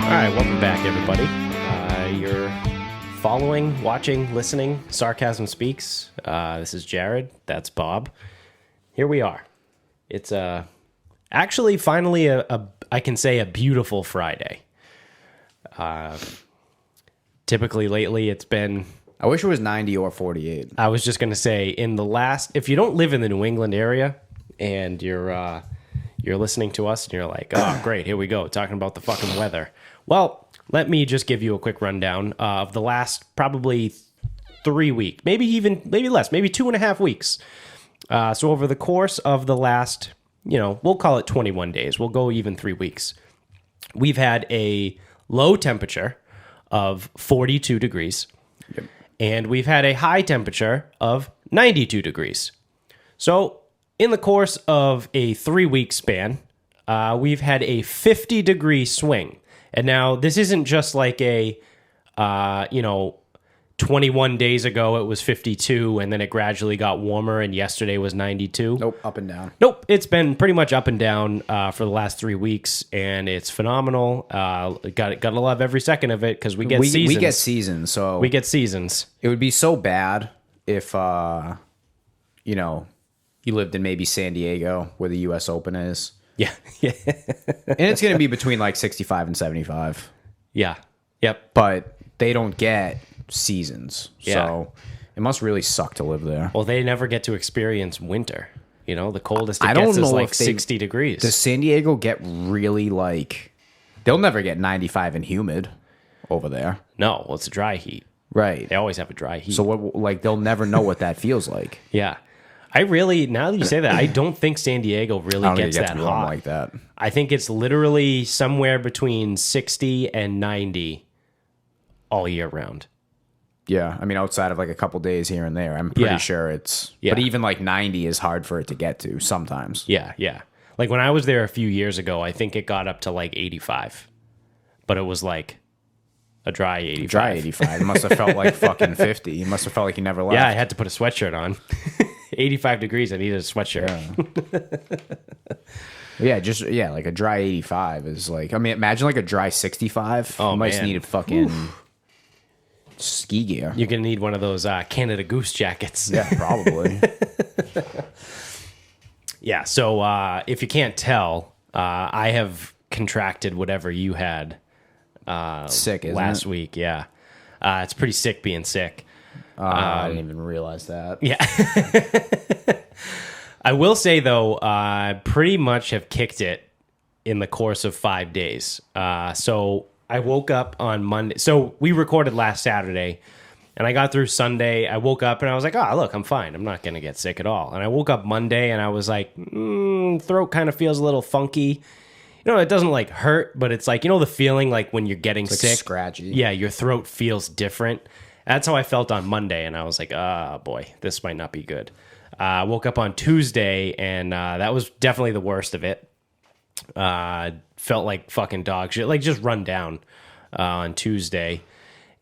All right, welcome back, everybody. You're following, watching, listening. Sarcasm Speaks. This is Jared. That's Bob. Here we are. It's actually finally I can say a beautiful Friday. Typically lately it's been. I wish it was 90 or 48. I was just gonna say if you don't live in the New England area and you're listening to us and you're like, oh great, here we go talking about the fucking weather. Well, let me just give you a quick rundown of the last probably 3 weeks, maybe less, maybe 2.5 weeks. So over the course of the last, we'll call it 21 days. We'll go even 3 weeks. We've had a low temperature of 42 degrees. Yep. And we've had a high temperature of 92 degrees. So in the course of a 3-week span, we've had a 50-degree swing. And now this isn't just like 21 days ago it was 52 and then it gradually got warmer and yesterday was 92. Nope, up and down. Nope, it's been pretty much up and down for the last 3 weeks, and it's phenomenal. Gotta love every second of it because we get seasons. We get seasons, so we get seasons. It would be so bad if you lived in maybe San Diego where the U.S. Open is. Yeah, yeah, and it's going to be between like 65 and 75. Yeah, yep. But they don't get seasons, Yeah. so it must really suck to live there. Well, they never get to experience winter. The coldest it gets is like 60 degrees. Does San Diego get really they'll never get 95 and humid over there. No, well, it's a dry heat. Right. They always have a dry heat. So what? They'll never know what that feels like. Yeah. Now that you say that, I don't think San Diego really gets that hot. Like that. I think it's literally somewhere between 60 and 90 all year round. Yeah, I mean, outside of like a couple days here and there, I'm pretty sure it's. Yeah. But even like 90 is hard for it to get to sometimes. Yeah, yeah. Like when I was there a few years ago, I think it got up to like 85, but it was like a dry 85. Dry 85. It must have felt like fucking 50. It must have felt like you never left. Yeah, I had to put a sweatshirt on. 85 degrees, I needed a sweatshirt. Yeah. Like a dry 85 is like. I mean, imagine like a dry 65. Oh, you might man. need fucking ski gear. You're gonna need one of those Canada Goose jackets. Yeah, probably. Yeah. So if you can't tell, I have contracted whatever you had. Sick, isn't last it? week. Yeah, it's pretty sick being sick. I didn't even realize that. Yeah. I will say, though, I pretty much have kicked it in the course of 5 days. So I woke up on Monday. So we recorded last Saturday, and I got through Sunday. I woke up, and I was like, oh, look, I'm fine. I'm not going to get sick at all. And I woke up Monday, and I was like, throat kind of feels a little funky. It doesn't like hurt, but it's like, the feeling like when you're getting It's sick. like scratchy. Yeah, your throat feels different. That's how I felt on Monday, and I was like, oh, boy, this might not be good. I woke up on Tuesday, and that was definitely the worst of it. Felt like fucking dog shit, like just run down on Tuesday.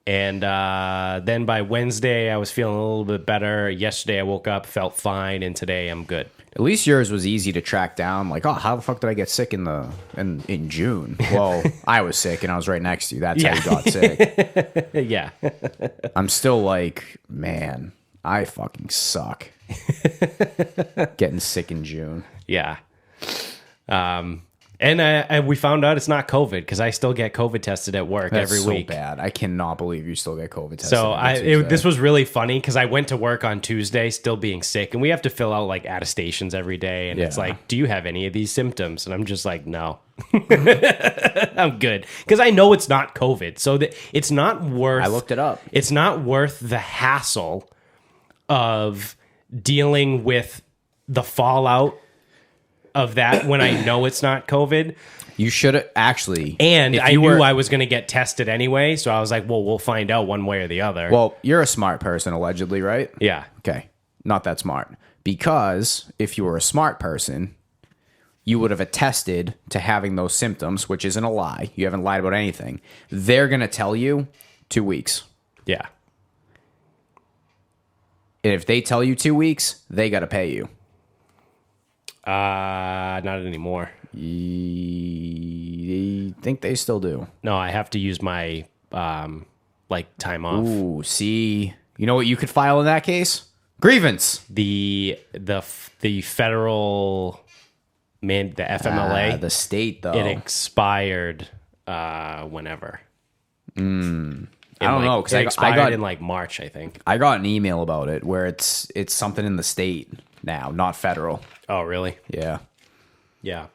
And then by Wednesday, I was feeling a little bit better. Yesterday, I woke up, felt fine, and today I'm good. At least yours was easy to track down. Like, oh, how the fuck did I get sick in June? Well, I was sick and I was right next to you. That's how you got sick. Yeah. I'm still like, man, I fucking suck. Getting sick in June. Yeah. And we found out it's not COVID because I still get COVID tested at work That's every week. So bad. I cannot believe you still get COVID tested. So this was really funny because I went to work on Tuesday still being sick, and we have to fill out like attestations every day, and it's like, do you have any of these symptoms? And I'm just like, no, I'm good because I know it's not COVID. So that it's not worth. I looked it up. It's not worth the hassle of dealing with the fallout of that when I know it's not COVID. You should have actually. And I knew I was going to get tested anyway, so I was like, well, we'll find out one way or the other. Well, you're a smart person, allegedly, right? Yeah. Okay. Not that smart. Because if you were a smart person, you would have attested to having those symptoms, which isn't a lie. You haven't lied about anything. They're going to tell you 2 weeks. Yeah. And if they tell you 2 weeks, they got to pay you. Not anymore. I think they still do. No, I have to use my like time off. Ooh, see, you know what you could file in that case? Grievance. The federal the FMLA, The state though. it expired whenever. I don't know because It I expired got in like March, I think. I got an email about it where it's something in the state now, not federal. Oh, really? Yeah. Yeah.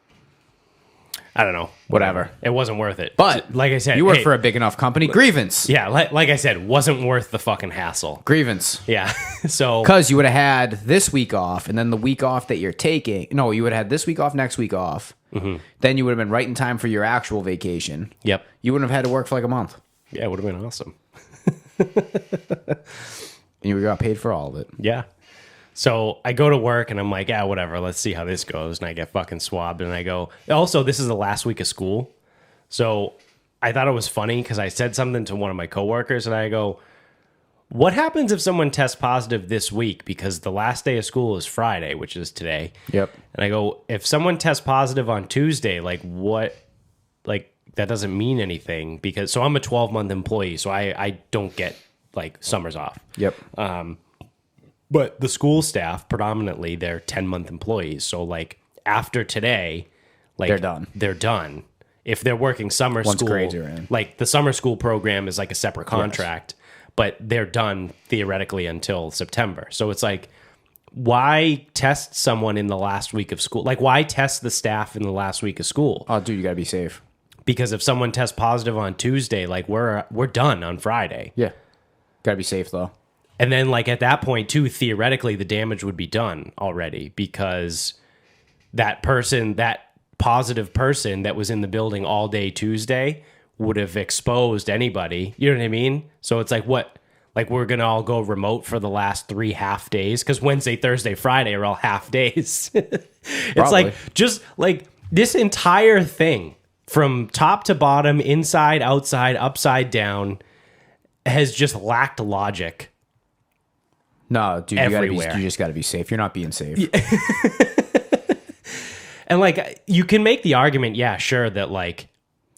I don't know. Whatever. It wasn't worth it. But like I said, you work hey, for a big enough company. Grievance. yeah, like I said, wasn't worth the fucking hassle. Grievance. Yeah. So Because you would have had this week off, and then the week off that you're taking. No, you would have had this week off, next week off. Mm-hmm. Then you would have been right in time for your actual vacation. yep. You wouldn't have had to work for like a month. Yeah, it would have been awesome. And you would have got paid for all of it. Yeah. So I go to work and I'm like, yeah, whatever. Let's see how this goes. And I get fucking swabbed. And I go, also, this is the last week of school. So I thought it was funny because I said something to one of my coworkers and I go, what happens if someone tests positive this week? Because the last day of school is Friday, which is today. Yep. And I go, if someone tests positive on Tuesday, like what, like that doesn't mean anything because, so I'm a 12-month employee. So I don't get like summers off. Yep. But the school staff, predominantly, they're 10-month employees. So, like, after today, like They're done. They're done. If they're working summer Once school, grades are in. like the summer school program is like a separate contract, but they're done theoretically until September. So it's like, why test someone in the last week of school? Like, why test the staff in the last week of school? Oh, dude, you got to be safe. Because if someone tests positive on Tuesday, like we're done on Friday. Yeah. Got to be safe, though. And then, like, at that point, too, theoretically, the damage would be done already because that person, that positive person that was in the building all day Tuesday would have exposed anybody. You know what I mean? So it's like, what? Like, we're going to all go remote for the last 3 half days because Wednesday, Thursday, Friday are all half days. It's Probably. like, just like this entire thing from top to bottom, inside, outside, upside down has just lacked logic. No, dude, Everywhere. you just got to be safe. You're not being safe. And like you can make the argument, yeah, sure, that like,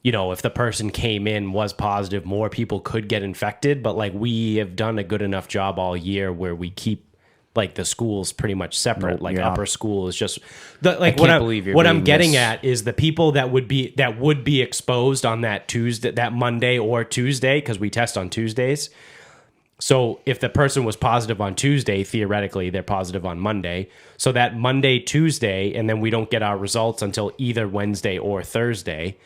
you know, if the person came in was positive, more people could get infected, but like we have done a good enough job all year where we keep like the schools pretty much separate. Nope, like you're upper not. school is just like can't believe you're what I'm being getting this- at is the people that would be exposed on that Tuesday, that Monday or Tuesday, because we test on Tuesdays. So if the person was positive on Tuesday, theoretically, they're positive on Monday. So that Monday, Tuesday, and then we don't get our results until either Wednesday or Thursday.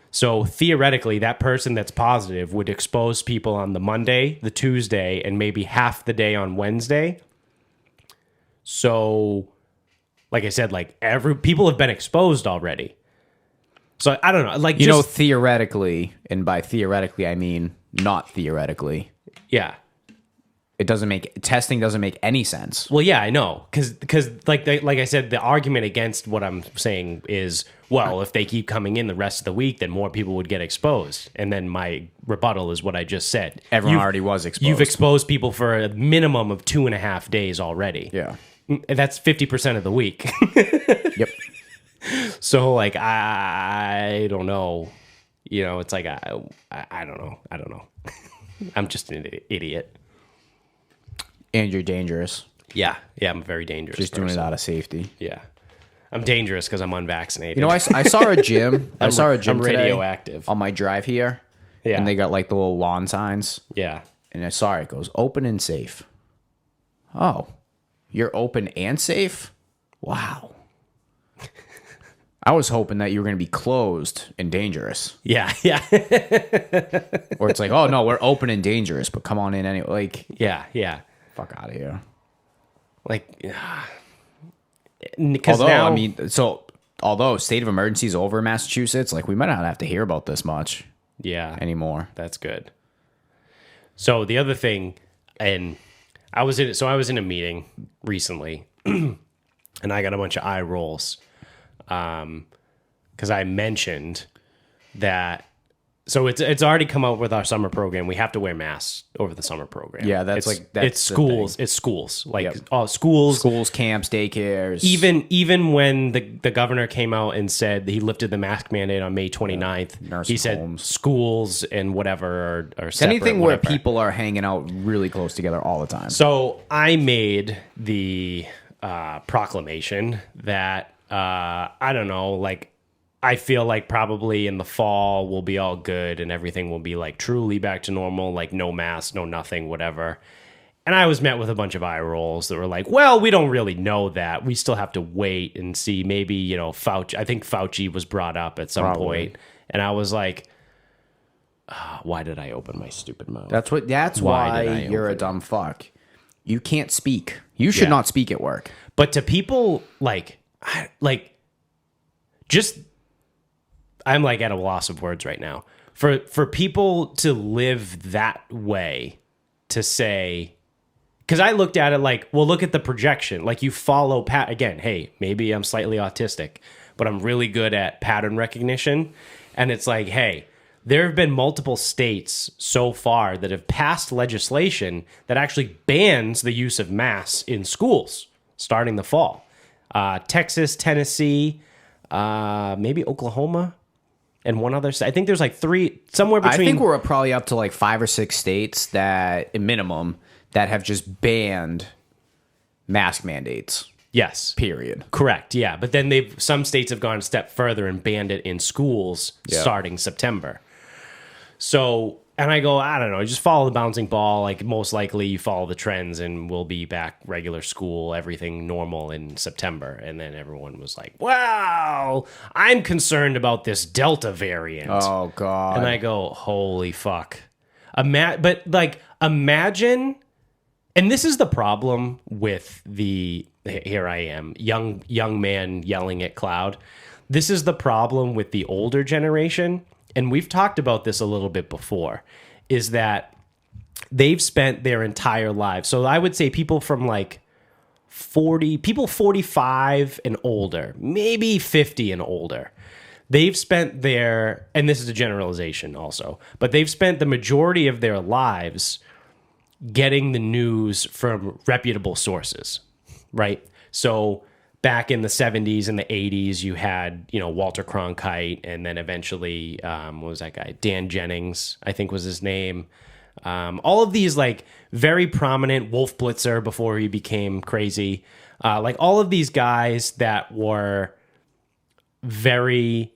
So theoretically, that person that's positive would expose people on the Monday, the Tuesday, and maybe half the day on Wednesday. So, like I said, like people have been exposed already. So I don't know. Like, You know, theoretically, and by theoretically, I mean not theoretically. yeah. Testing doesn't make any sense. Well, yeah, I know, because like I said, the argument against what I'm saying is, well, if they keep coming in the rest of the week, then more people would get exposed. And then my rebuttal is what I just said. Everyone already was exposed. You've exposed people for a minimum of 2.5 days already. Yeah. That's 50% of the week. Yep. So, like, I don't know. You know, it's like I don't know. I don't know. I'm just an idiot. And you're dangerous. Yeah, I'm a very dangerous. Just doing it out of safety. Yeah. I'm dangerous because I'm unvaccinated. You know, I saw a gym. I saw a gym I'm today radioactive. on my drive here. Yeah. And they got like the little lawn signs. Yeah. And I saw it goes open and safe. Oh, you're open and safe? Wow. I was hoping that you were going to be closed and dangerous. Yeah. Or it's like, oh, no, we're open and dangerous, but come on in anyway. Like, Yeah. fuck out of here. Like, because Although, now, I mean, although state of emergency is over in Massachusetts, like we might not have to hear about this much yeah, anymore. that's good. So the other thing, and I was in a meeting recently, and I got a bunch of eye rolls, because I mentioned that So it's already come out with our summer program. We have to wear masks over the summer program. Yeah, that's it's, like that's it's the schools. thing. It's schools. Like Yep. schools. Schools, camps, daycares. Even when the governor came out and said he lifted the mask mandate on May 29th, Nursing he said homes. schools and whatever are separate, anything where whatever. people are hanging out really close together all the time. So I made the proclamation that I don't know, like I feel like probably in the fall we'll be all good and everything will be like truly back to normal, like no mask, no nothing, whatever. And I was met with a bunch of eye rolls that were like, well, we don't really know that. We still have to wait and see. Maybe, you know, Fauci, I think Fauci was brought up at some point. And I was like, why did I open my stupid mouth? That's Why why did I you're a open dumb fuck. You can't speak. You should Yeah. not speak at work. But to people just I'm like at a loss of words right now. For people to live that way, to say, because I looked at it like, well, look at the projection. Like you follow again, hey, maybe I'm slightly autistic, but I'm really good at pattern recognition. And it's like, hey, there have been multiple states so far that have passed legislation that actually bans the use of masks in schools starting the fall. Texas, Tennessee, maybe Oklahoma, and one other state. I think there's like three, somewhere between. I think we're probably up to like 5 or 6 states that, at minimum, that have just banned mask mandates. Yes. Period. Correct. Yeah. But then some states have gone a step further and banned it in schools starting September. So, and I go, I don't know, just follow the bouncing ball. Like most likely you follow the trends and we'll be back regular school, everything normal in September. And then everyone was like, wow, I'm concerned about this Delta variant. Oh, God. And I go, holy fuck. But like, imagine, and this is the problem with here I am, young man yelling at cloud. This is the problem with the older generation. And we've talked about this a little bit before, is that they've spent their entire lives. So I would say people from like 45 and older, maybe 50 and older. They've spent and this is a generalization also, but they've spent the majority of their lives getting the news from reputable sources, right? So back in the 70s and the 80s, you had, you know, Walter Cronkite, and then eventually, what was that guy? Dan Jennings, I think was his name. All of these, like, very prominent, Wolf Blitzer before he became crazy. Like, all of these guys that were very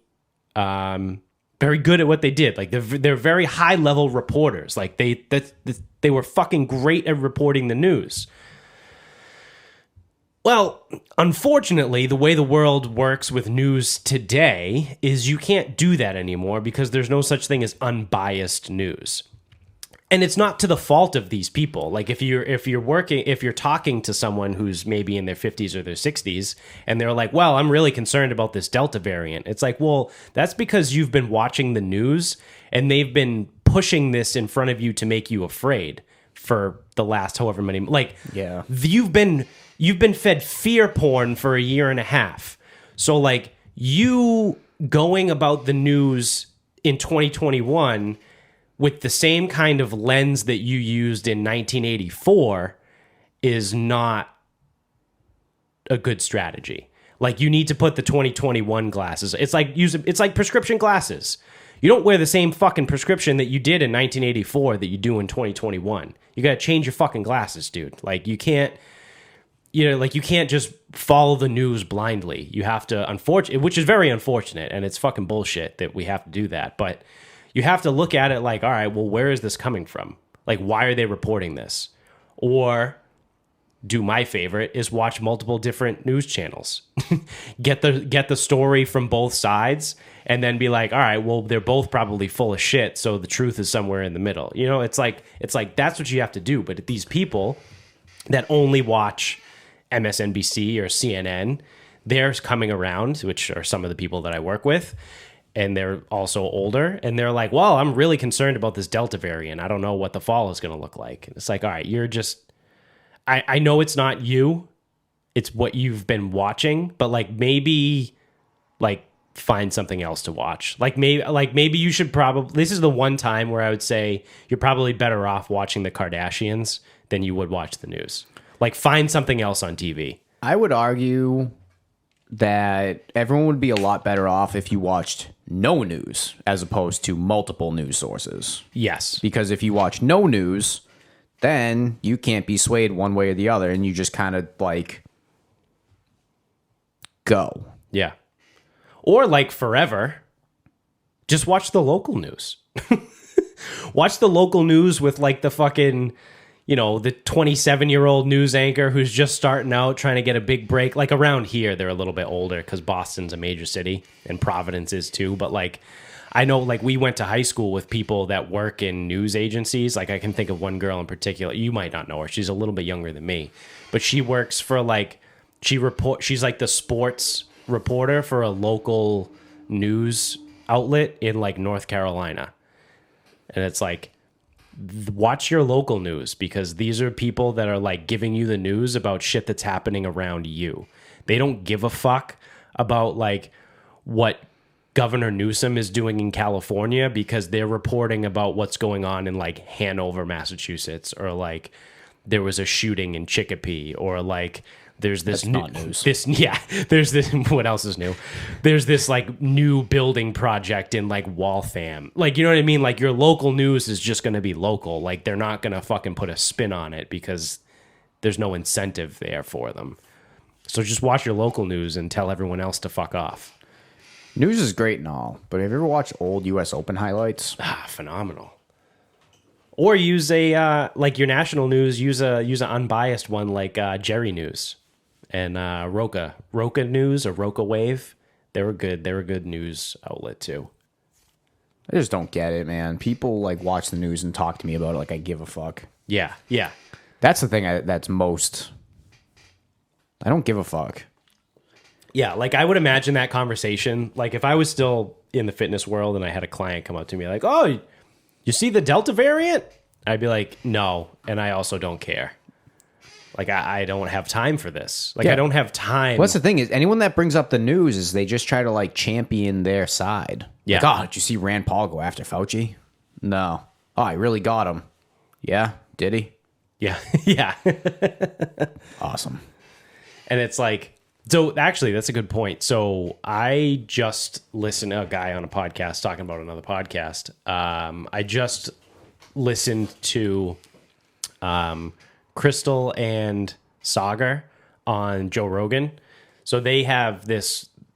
good at what they did. Like, they're very high-level reporters. Like, they were fucking great at reporting the news. Well, unfortunately, the way the world works with news today is you can't do that anymore because there's no such thing as unbiased news. And it's not to the fault of these people. Like if you're talking to someone who's maybe in their 50s or their 60s and they're like, "Well, I'm really concerned about this Delta variant." It's like, "Well, that's because you've been watching the news and they've been pushing this in front of you to make you afraid for the last however many Yeah. You've been fed fear porn for a year and a half. So, like, you going about the news in 2021 with the same kind of lens that you used in 1984 is not a good strategy. Like, you need to put the 2021 glasses. It's like prescription glasses. You don't wear the same fucking prescription that you did in 1984 that you do in 2021. You got to change your fucking glasses, dude. Like, you can't just follow the news blindly. You have to, which is very unfortunate, and it's fucking bullshit that we have to do that. But you have to look at it like, all right, well, where is this coming from? Like, why are they reporting this? Or do my favorite is watch multiple different news channels, get the story from both sides, and then be like, all right, well, they're both probably full of shit, so the truth is somewhere in the middle. You know, it's like that's what you have to do. But these people that only watch MSNBC or CNN, they're coming around, which are some of the people that I work with, and they're also older, and they're like, well, I'm really concerned about this Delta variant. I don't know what the fall is going to look like. And it's like, all right, you're just, I know it's not you, it's what you've been watching, but like maybe like find something else to watch. Maybe you should probably, this is the one time where I would say you're probably better off watching the Kardashians than you would watch the news. Like, find something else on TV. I would argue that everyone would be a lot better off if you watched no news as opposed to multiple news sources. Yes. Because if you watch no news, then you can't be swayed one way or the other, and you just kind of like go. Yeah. Or like forever, just watch the local news. Watch the local news with like the fucking, the 27-year-old news anchor who's just starting out trying to get a big break. Like around here, they're a little bit older because Boston's a major city and Providence is too. But like, I know like we went to high school with people that work in news agencies. Like I can think of one girl in particular. You might not know her. She's a little bit younger than me, but she works for like, she's like the sports reporter for a local news outlet in like North Carolina. And it's like, watch your local news because these are people that are like giving you the news about shit that's happening around you. They don't give a fuck about like what Governor Newsom is doing in California because they're reporting about what's going on in like Hanover, Massachusetts, or like there was a shooting in Chicopee, or like there's this not news. There's this. What else is new? There's this like new building project in like Waltham. Like, you know what I mean? Like your local news is just going to be local. Like they're not going to fucking put a spin on it because there's no incentive there for them. So just watch your local news and tell everyone else to fuck off. News is great and all, but have you ever watched old U.S. Open highlights? Phenomenal. Or use a like your national news. Use an unbiased one like Jerry News. And Roca News or Roca Wave, they were good. They were a good news outlet too. I just don't get it, man. People like watch the news and talk to me about it like I give a fuck. Yeah. That's the thing that's most. I don't give a fuck. Yeah, like I would imagine that conversation. Like if I was still in the fitness world and I had a client come up to me like, "Oh, you see the Delta variant?" I'd be like, "No," and I also don't care. Like, I don't have time for this. Like, Yeah. I don't have time. What's the thing is, anyone that brings up the news is they just try to, like, champion their side. Yeah. Like, oh, did you see Rand Paul go after Fauci? No. Oh, I really got him. Yeah? Did he? Yeah. Yeah. Awesome. And it's like, so actually, that's a good point. So I just listened to a guy on a podcast talking about another podcast. I just listened to Crystal and Sagar on Joe Rogan. So they have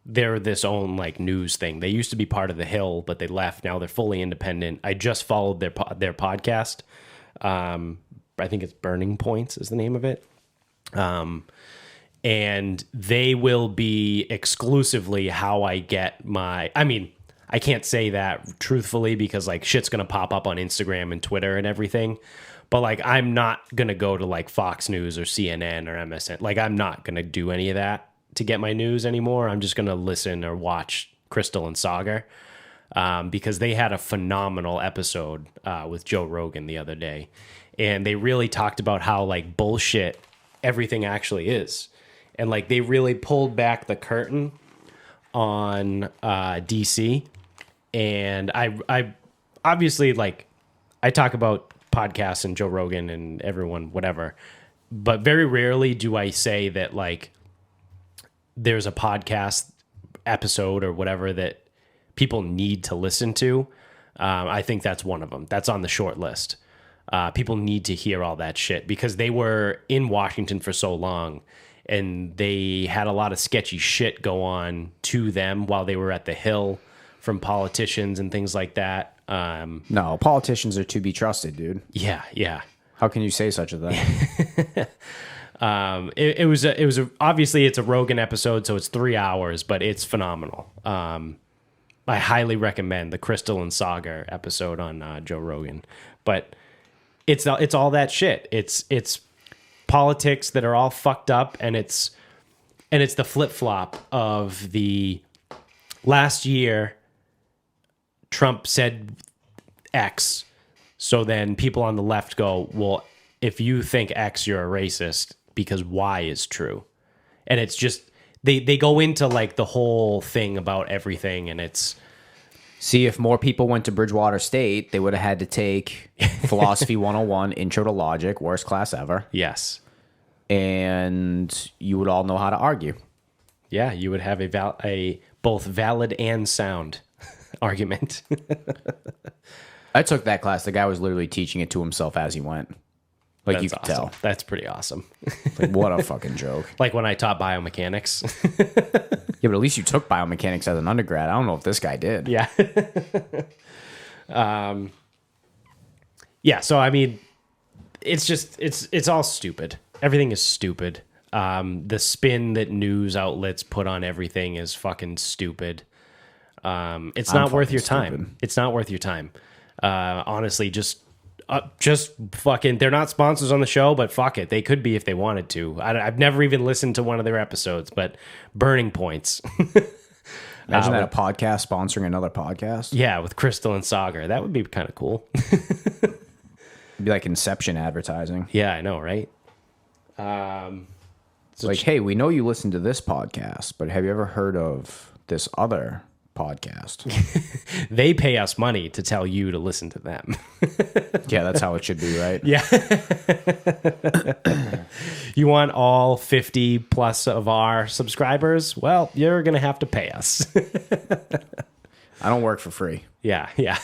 they're this own like news thing. They used to be part of The Hill, but they left. Now they're fully independent. I just followed their podcast. I think it's Burning Points is the name of it. And they will be exclusively how I get I can't say that truthfully because like shit's going to pop up on Instagram and Twitter and everything. But like, I'm not going to go to like Fox News or CNN or MSN. Like, I'm not going to do any of that to get my news anymore. I'm just going to listen or watch Crystal and Sagar because they had a phenomenal episode with Joe Rogan the other day. And they really talked about how like bullshit everything actually is. And like, they really pulled back the curtain on DC. And I obviously like, I talk about podcasts and Joe Rogan and everyone, whatever. But very rarely do I say that like there's a podcast episode or whatever that people need to listen to. I think that's one of them. That's on the short list. People need to hear all that shit because they were in Washington for so long and they had a lot of sketchy shit go on to them while they were at the Hill from politicians and things like that. No, politicians are to be trusted, dude. Yeah. How can you say such a thing? It was obviously it's a Rogan episode, so it's 3 hours, but it's phenomenal. I highly recommend the Crystal and Sagar episode on Joe Rogan. But it's all that shit. It's politics that are all fucked up, and it's the flip flop of the last year. Trump said X, so then people on the left go, well, if you think X, you're a racist because Y is true. And it's just they go into like the whole thing about everything, and it's See, if more people went to Bridgewater State, they would have had to take Philosophy 101, Intro to Logic, worst class ever, yes. and you would all know how to argue. Yeah, you would have a both valid and sound argument. I took that class. The guy was literally teaching it to himself as he went. Like, you could awesome. tell. That's pretty awesome. Like, what a fucking joke. Like when I taught biomechanics. Yeah, but at least you took biomechanics as an undergrad. I don't know if this guy did. Yeah. Yeah, so I mean, it's all stupid. Everything is stupid. The spin that news outlets put on everything is fucking stupid. It's not worth your time. stupid. It's not worth your time. Honestly, just fucking. They're not sponsors on the show, but fuck it, they could be if they wanted to. I've never even listened to one of their episodes, but Burning Points. Imagine that a podcast sponsoring another podcast. Yeah, with Crystal and Sagar, that would be kind of cool. It'd be like Inception advertising. Yeah, I know, right? It's like, hey, we know you listen to this podcast, but have you ever heard of this other podcast? They pay us money to tell you to listen to them. Yeah, that's how it should be, right? Yeah. You want all 50 plus of our subscribers? Well, you're going to have to pay us. I don't work for free. Yeah, yeah.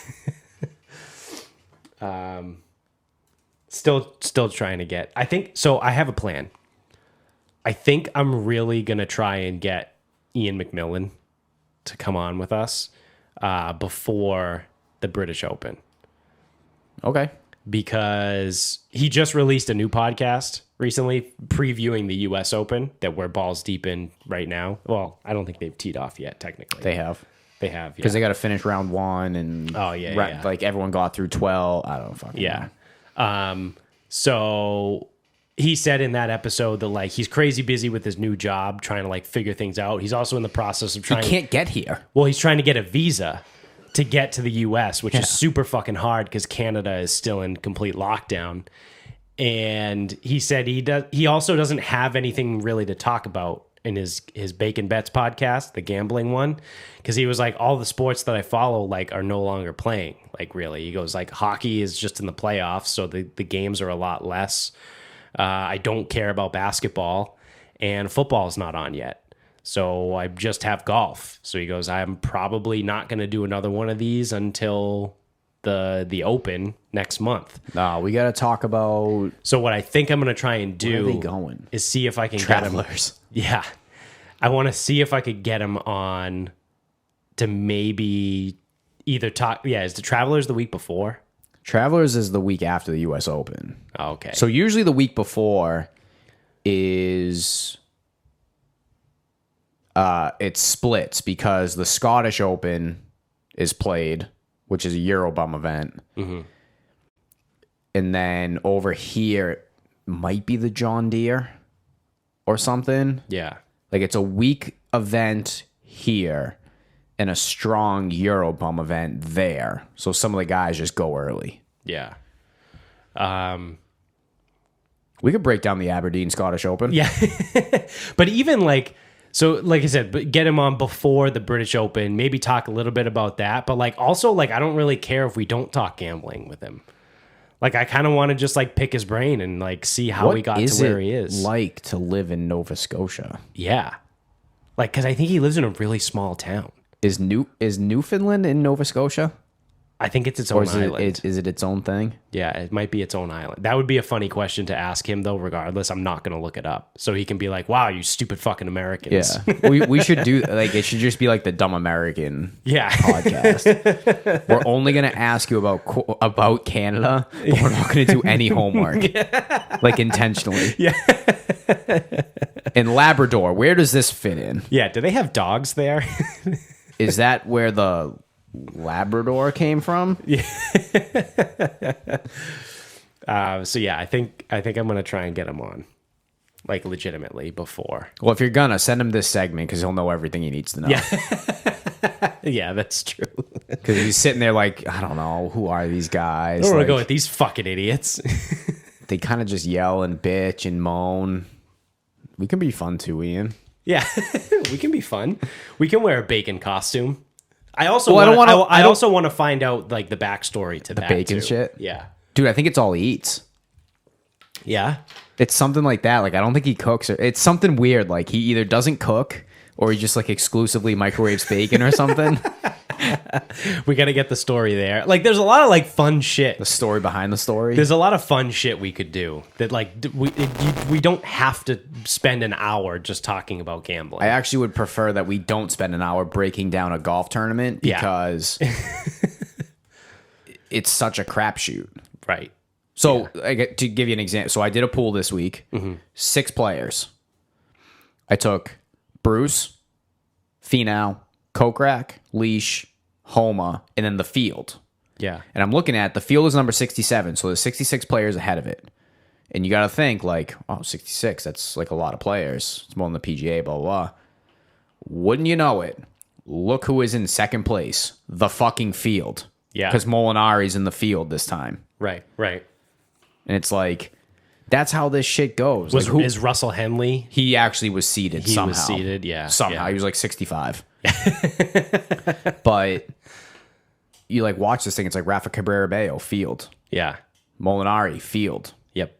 Still trying to get. I think so. I have a plan. I think I'm really going to try and get Ian McMillan to come on with us before the British Open. Okay. Because he just released a new podcast recently previewing the U.S. Open that we're balls deep in right now. Well, I don't think they've teed off yet, technically. They have. They have, yeah. Because they got to finish round one and yeah. like everyone got through 12. I don't fucking know. So he said in that episode that like he's crazy busy with his new job trying to like figure things out. He's also in the process of trying. He can't get here. Well, he's trying to get a visa to get to the U.S., which is super fucking hard because Canada is still in complete lockdown. And he said he also doesn't have anything really to talk about in his Bacon Bets podcast, the gambling one, because he was like, all the sports that I follow like are no longer playing. Like really, he goes like hockey is just in the playoffs, so the games are a lot less. I don't care about basketball, and football is not on yet. So I just have golf. So he goes, I'm probably not going to do another one of these until the Open next month. No, we got to talk about. So what I think I'm going to try and do Where are they going? is see if I can Travelers. get him. Yeah. I want to see if I could get him on to maybe either talk. Yeah. Is the Travelers the week before? Travelers is the week after the U.S. Open. Oh, okay. So usually the week before is it splits because the Scottish Open is played, which is a Eurobum event. Mm-hmm. And then over here it might be the John Deere or something. Yeah. Like it's a week event here and a strong Eurobum event there. So some of the guys just go early. Yeah. We could break down the Aberdeen Scottish Open. Yeah. But even like, so like I said, but get him on before the British Open, maybe talk a little bit about that. But like also like, I don't really care if we don't talk gambling with him. Like I kind of want to just like pick his brain and like see how he got to where he is. Like to live in Nova Scotia? Yeah. Like, cause I think he lives in a really small town. Is Newfoundland in Nova Scotia? I think it's its own island. Is it its own thing? Yeah, it might be its own island. That would be a funny question to ask him, though, regardless. I'm not going to look it up. So he can be like, wow, you stupid fucking Americans. Yeah. we should do, like, it should just be like the Dumb American podcast. We're only going to ask you about Canada, but we're not going to do any homework. Like, intentionally. Yeah. In Labrador, where does this fit in? Yeah, do they have dogs there? Is that where the Labrador came from? Yeah. So yeah, I think I'm gonna try and get him on, like legitimately before. Well, if you're gonna send him this segment, because he'll know everything he needs to know. Yeah, yeah, that's true. Because he's sitting there like, I don't know, who are these guys? I don't want to Like, go with these fucking idiots. they kind of just yell and bitch and moan. We can be fun too, Ian. Yeah, we can be fun. We can wear a bacon costume. I also Well, I also want to find out like the backstory to The that bacon too. shit? Yeah. Dude, I think it's all he eats. Yeah. It's something like that. Like, I don't think he cooks. It's something weird. Like, he either doesn't cook or he just, like, exclusively microwaves bacon or something. We got to get the story there. Like, there's a lot of like fun shit. The story behind the story. There's a lot of fun shit we could do that like we don't have to spend an hour just talking about gambling. I actually would prefer that we don't spend an hour breaking down a golf tournament because it's such a crapshoot. Right. So, to give you an example, so I did a pool this week, 6 players. I took Bruce, Finau, Kokrak, Leash, Homa, and then the field. Yeah. And I'm looking at the field is number 67, so there's 66 players ahead of it. And you got to think, like, 66, that's like a lot of players. It's more than the PGA, blah, blah, blah. Wouldn't you know it? Look who is in second place. The fucking field. Yeah. Because Molinari's in the field this time. Right. Right. And it's like, that's how this shit goes. Was Like, is Russell Henley? he actually was seated He somehow. was seated, yeah. Somehow. Yeah. He was like 65. But you like watch this thing, it's like Rafa Cabrera Bello, field. Yeah. Molinari, field. Yep.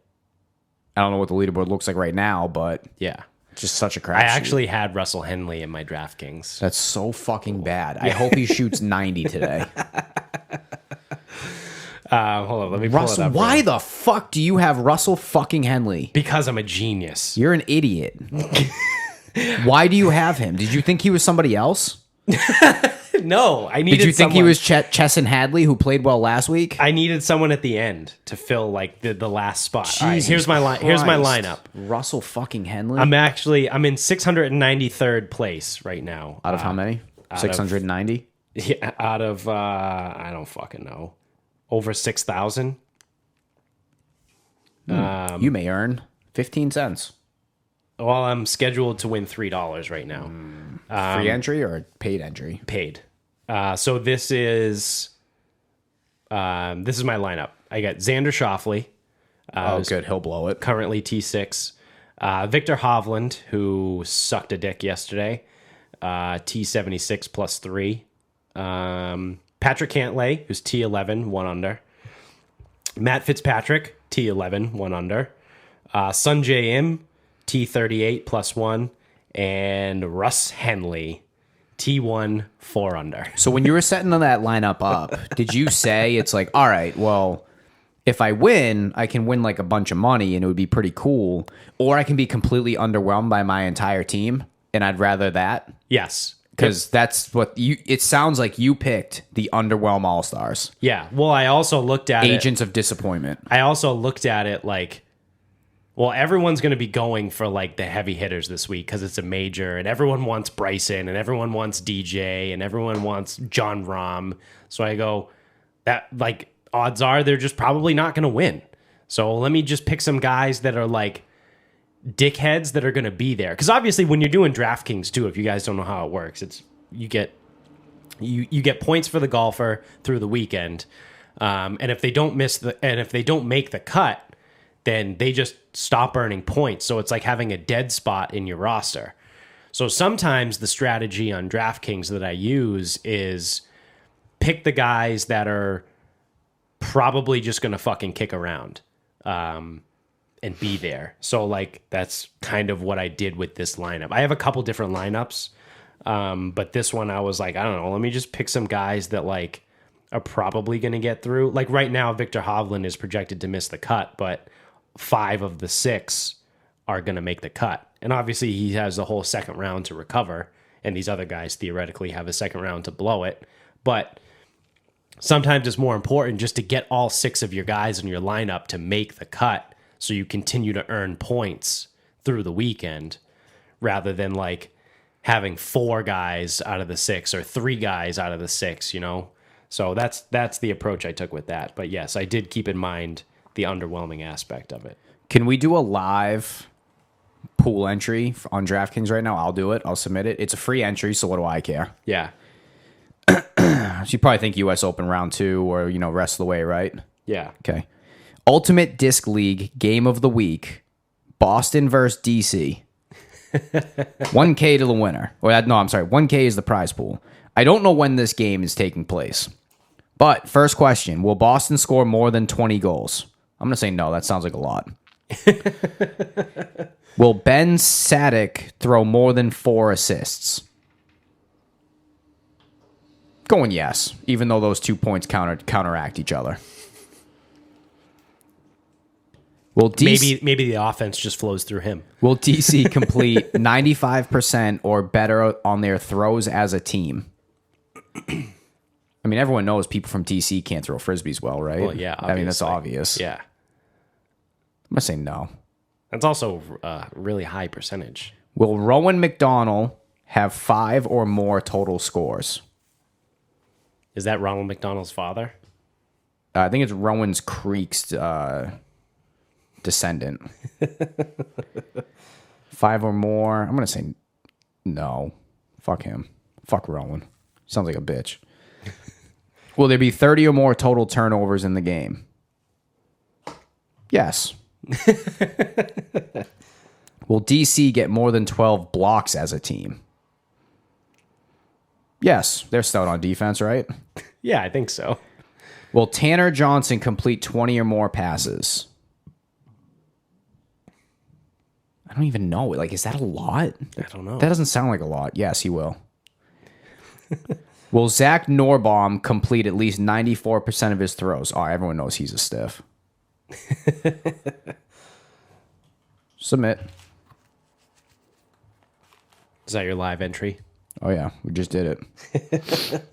I don't know what the leaderboard looks like right now, but Yeah. it's just such a crap. I actually had Russell Henley in my DraftKings. That's so fucking bad. I hope he shoots 90 today. Hold on, let me pull Russell, it up. why the fuck do you have Russell fucking Henley? Because I'm a genius. You're an idiot. Why do you have him? Did you think he was somebody else? No, I needed. Did you think he someone- was Chesson Hadley, who played well last week? I needed someone at the end to fill like the last spot. All right, Jesus here's my line. Here's my Christ. lineup. Russell fucking Henley. I'm in 693rd place right now. Out of how many? 690? Yeah, out of I don't fucking know. Over 6,000. You may earn 15 cents. Well, I'm scheduled to win $3 right now. Free entry or paid entry? Paid. So this is my lineup. I got Xander Schauffele, Good. He'll blow it. currently T6. Victor Hovland, who sucked a dick yesterday, T76 plus 3. Patrick Cantlay, who's T11, 1 under. Matt Fitzpatrick, T11, 1 under. Sunjay Im, T38 plus 1. And Russ Henley, T1, 4 under. So when you were setting that lineup up, did you say it's like, all right, well, if I win, I can win like a bunch of money and it would be pretty cool, or I can be completely underwhelmed by my entire team, and I'd rather that? Yes. Because that's what it sounds like you picked the underwhelm all-stars. Yeah. Well, I also looked at Agents of disappointment. I also looked at it like, well, everyone's going to be going for like the heavy hitters this week because it's a major, and everyone wants Bryson, and everyone wants DJ, and everyone wants John Rahm. So I go, that like odds are they're just probably not going to win. So let me just pick some guys that are like dickheads that are going to be there. Because obviously, when you're doing DraftKings too, if you guys don't know how it works, it's you get points for the golfer through the weekend, and if they don't make the cut, then they just stop earning points. So it's like having a dead spot in your roster. So sometimes the strategy on DraftKings that I use is pick the guys that are probably just going to fucking kick around and be there. So like that's kind of what I did with this lineup. I have a couple different lineups, but this one I was like, I don't know, let me just pick some guys that like are probably going to get through. Like right now, Victor Hovland is projected to miss the cut, but 5 of the 6 are going to make the cut. And obviously he has the whole second round to recover, and these other guys theoretically have a second round to blow it. But sometimes it's more important just to get all 6 of your guys in your lineup to make the cut so you continue to earn points through the weekend rather than like having 4 guys out of the 6 or 3 guys out of the 6, you know? So that's the approach I took with that. But yes, I did keep in mind the underwhelming aspect of it. Can we do a live pool entry on DraftKings right now? I'll do it. I'll submit it. It's a free entry, so what do I care? Yeah. So you probably think U.S. Open round 2 or, rest of the way, right? Yeah. Okay. Ultimate Disc League Game of the Week. Boston versus DC. 1K to the winner. No, I'm sorry. 1K is the prize pool. I don't know when this game is taking place. But first question, will Boston score more than 20 goals? I'm going to say no. That sounds like a lot. Will Ben Sadik throw more than 4 assists? Going yes, even though those 2 points counteract each other. Will DC, Maybe the offense just flows through him. will DC complete 95% or better on their throws as a team? I mean, everyone knows people from DC can't throw frisbees well, right? Well, yeah, I mean, that's obviously. obvious. Yeah. I'm going to say no. That's also a really high percentage. Will Rowan McDonald have 5 or more total scores? Is that Ronald McDonald's father? I think it's Rowan's Creek's descendant. 5 or more. I'm going to say no. Fuck him. Fuck Rowan. Sounds like a bitch. Will there be 30 or more total turnovers in the game? Yes. Will DC get more than 12 blocks as a team? Yes. They're stout on defense, right? Yeah, I think so. Will Tanner Johnson complete 20 or more passes? I don't even know. Like, is that a lot? I don't know. That doesn't sound like a lot. Yes, he will. Will Zach Norbaum complete at least 94% of his throws? Oh, everyone knows he's a stiff. Submit. Is that your live entry? Oh, yeah. We just did it.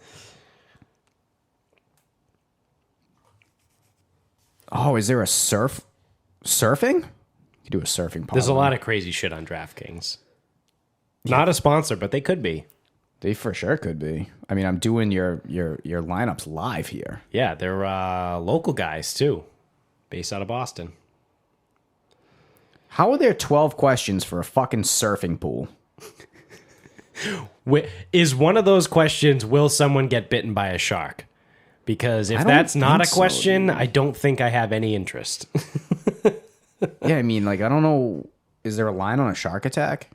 Oh, is there a surfing? You do a surfing parlay. There's a lot of crazy shit on DraftKings. Not a sponsor, but they could be. They for sure could be. I mean, I'm doing your lineups live here. Yeah, they're local guys too, based out of Boston. How are there 12 questions for a fucking surfing pool? Is one of those questions, will someone get bitten by a shark? Because if that's not a question, I don't think I have any interest. Yeah, I mean, like, I don't know. Is there a line on a shark attack?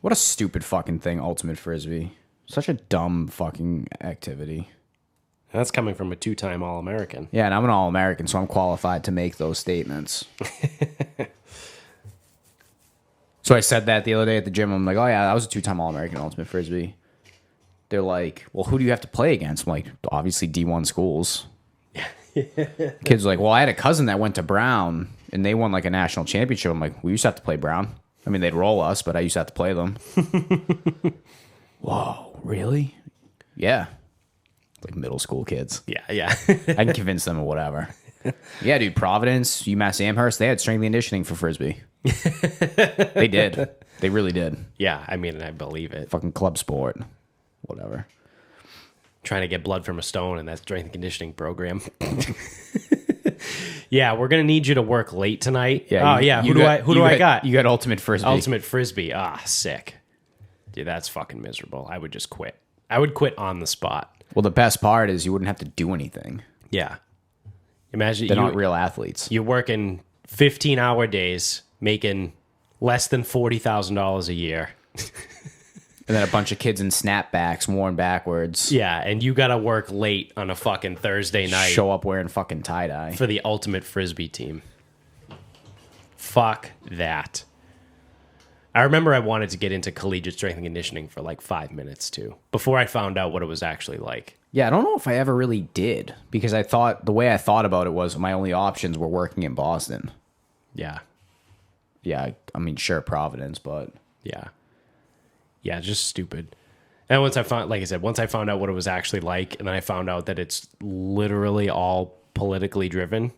What a stupid fucking thing, Ultimate Frisbee. Such a dumb fucking activity. That's coming from a 2-time All-American. Yeah, and I'm an All-American, so I'm qualified to make those statements. So I said that the other day at the gym. I'm like, oh, yeah, I was a 2-time All-American Ultimate Frisbee. They're like, well, who do you have to play against? I'm like, obviously D1 schools. Kids are like, well, I had a cousin that went to Brown, and they won like a national championship. I'm like, we used to have to play Brown. I mean, they'd roll us, but I used to have to play them. Whoa, really? Yeah. Like middle school kids. Yeah. I can convince them or whatever. Yeah, dude, Providence, UMass Amherst, they had strength and conditioning for Frisbee. They did. They really did. Yeah, I mean, I believe it. Fucking club sport. Whatever. Trying to get blood from a stone in that strength and conditioning program. Yeah, we're gonna need you to work late tonight. Yeah. Who do I got? You got Ultimate Frisbee. Ultimate Frisbee. Sick. Dude, that's fucking miserable. I would just quit. I would quit on the spot. Well, the best part is you wouldn't have to do anything. Yeah. Imagine They're not real athletes. You're working 15-hour days, making less than $40,000 a year. And then a bunch of kids in snapbacks worn backwards. Yeah, and you gotta work late on a fucking Thursday night. Show up wearing fucking tie-dye. For the Ultimate Frisbee team. Fuck that. I remember I wanted to get into collegiate strength and conditioning for like 5 minutes too, before I found out what it was actually like. Yeah, I don't know if I ever really did, because I thought the way I thought about it was my only options were working in Boston. Yeah. Yeah, I mean, sure, Providence, but... Yeah, just stupid. And once I found out what it was actually like, and then I found out that it's literally all politically driven,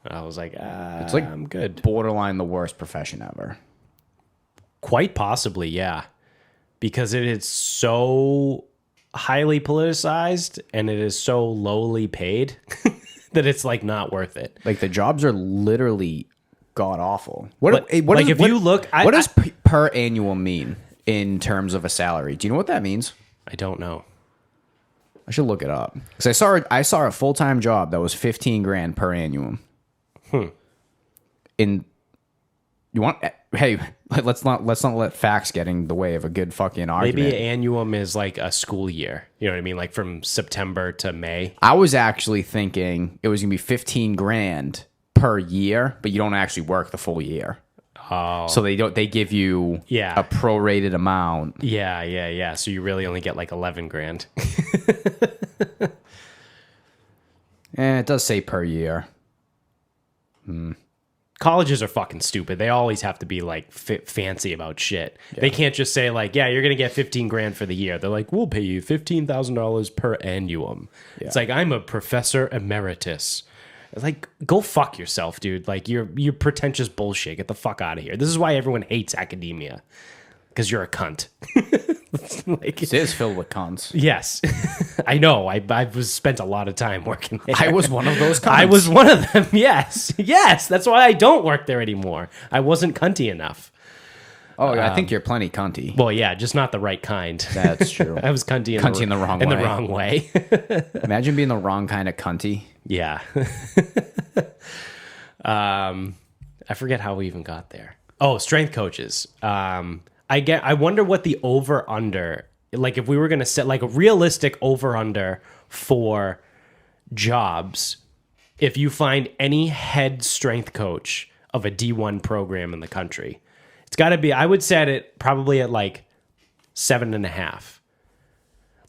I was like, it's like I'm good. Borderline the worst profession ever. Quite possibly, yeah. Because it is so highly politicized and it is so lowly paid that it's like not worth it. Like the jobs are literally god awful. What does per annual mean in terms of a salary? Do you know what that means? I don't know. I should look it up, because I saw a full-time job that was $15,000 per annum. You want? Hey, let's not let facts get in the way of a good fucking argument. Maybe an annuum is like a school year. You know what I mean? Like from September to May. I was actually thinking it was gonna be 15 grand per year, but you don't actually work the full year. Oh, So they give you Yeah. a prorated amount. yeah. So you really only get like 11 grand. It does say per year. Colleges are fucking stupid. They always have to be like fancy about shit. They can't just say like, yeah, you're gonna get 15 grand for the year. They're like, we'll pay you $15,000 per annum. It's like, I'm a professor emeritus. It's like, go fuck yourself, dude. Like you're pretentious bullshit. Get the fuck out of here. This is why everyone hates academia, because you're a cunt. Like, It is filled with cons. yes, I know. I've spent a lot of time working there. I was one of those cons. I was one of them. Yes. That's why I don't work there anymore. I wasn't cunty enough. Oh, I think you're plenty cunty. Well, yeah, just not the right kind. That's true. I was cunty in, Cunty in the wrong in way. the wrong way. Imagine being the wrong kind of cunty. Yeah. I forget how we even got there. Oh, strength coaches. I wonder what the over under, like if we were going to set like a realistic over under for jobs, if you find any head strength coach of a D1 program in the country, it's got to be, I would set it probably at like 7.5.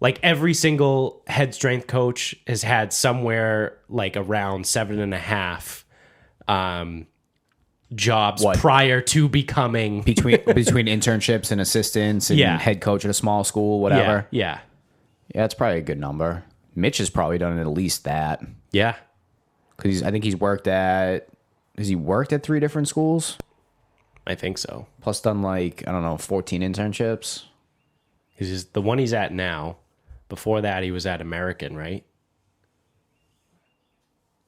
Like every single head strength coach has had somewhere like around 7.5 jobs prior to becoming between internships and assistants and head coach at a small school, whatever. Yeah. That's probably a good number. Mitch has probably done at least that. Yeah. Because I think he's worked at... Has he worked at 3 different schools? I think so. Plus done 14 internships. The one he's at now. Before that, he was at American, right?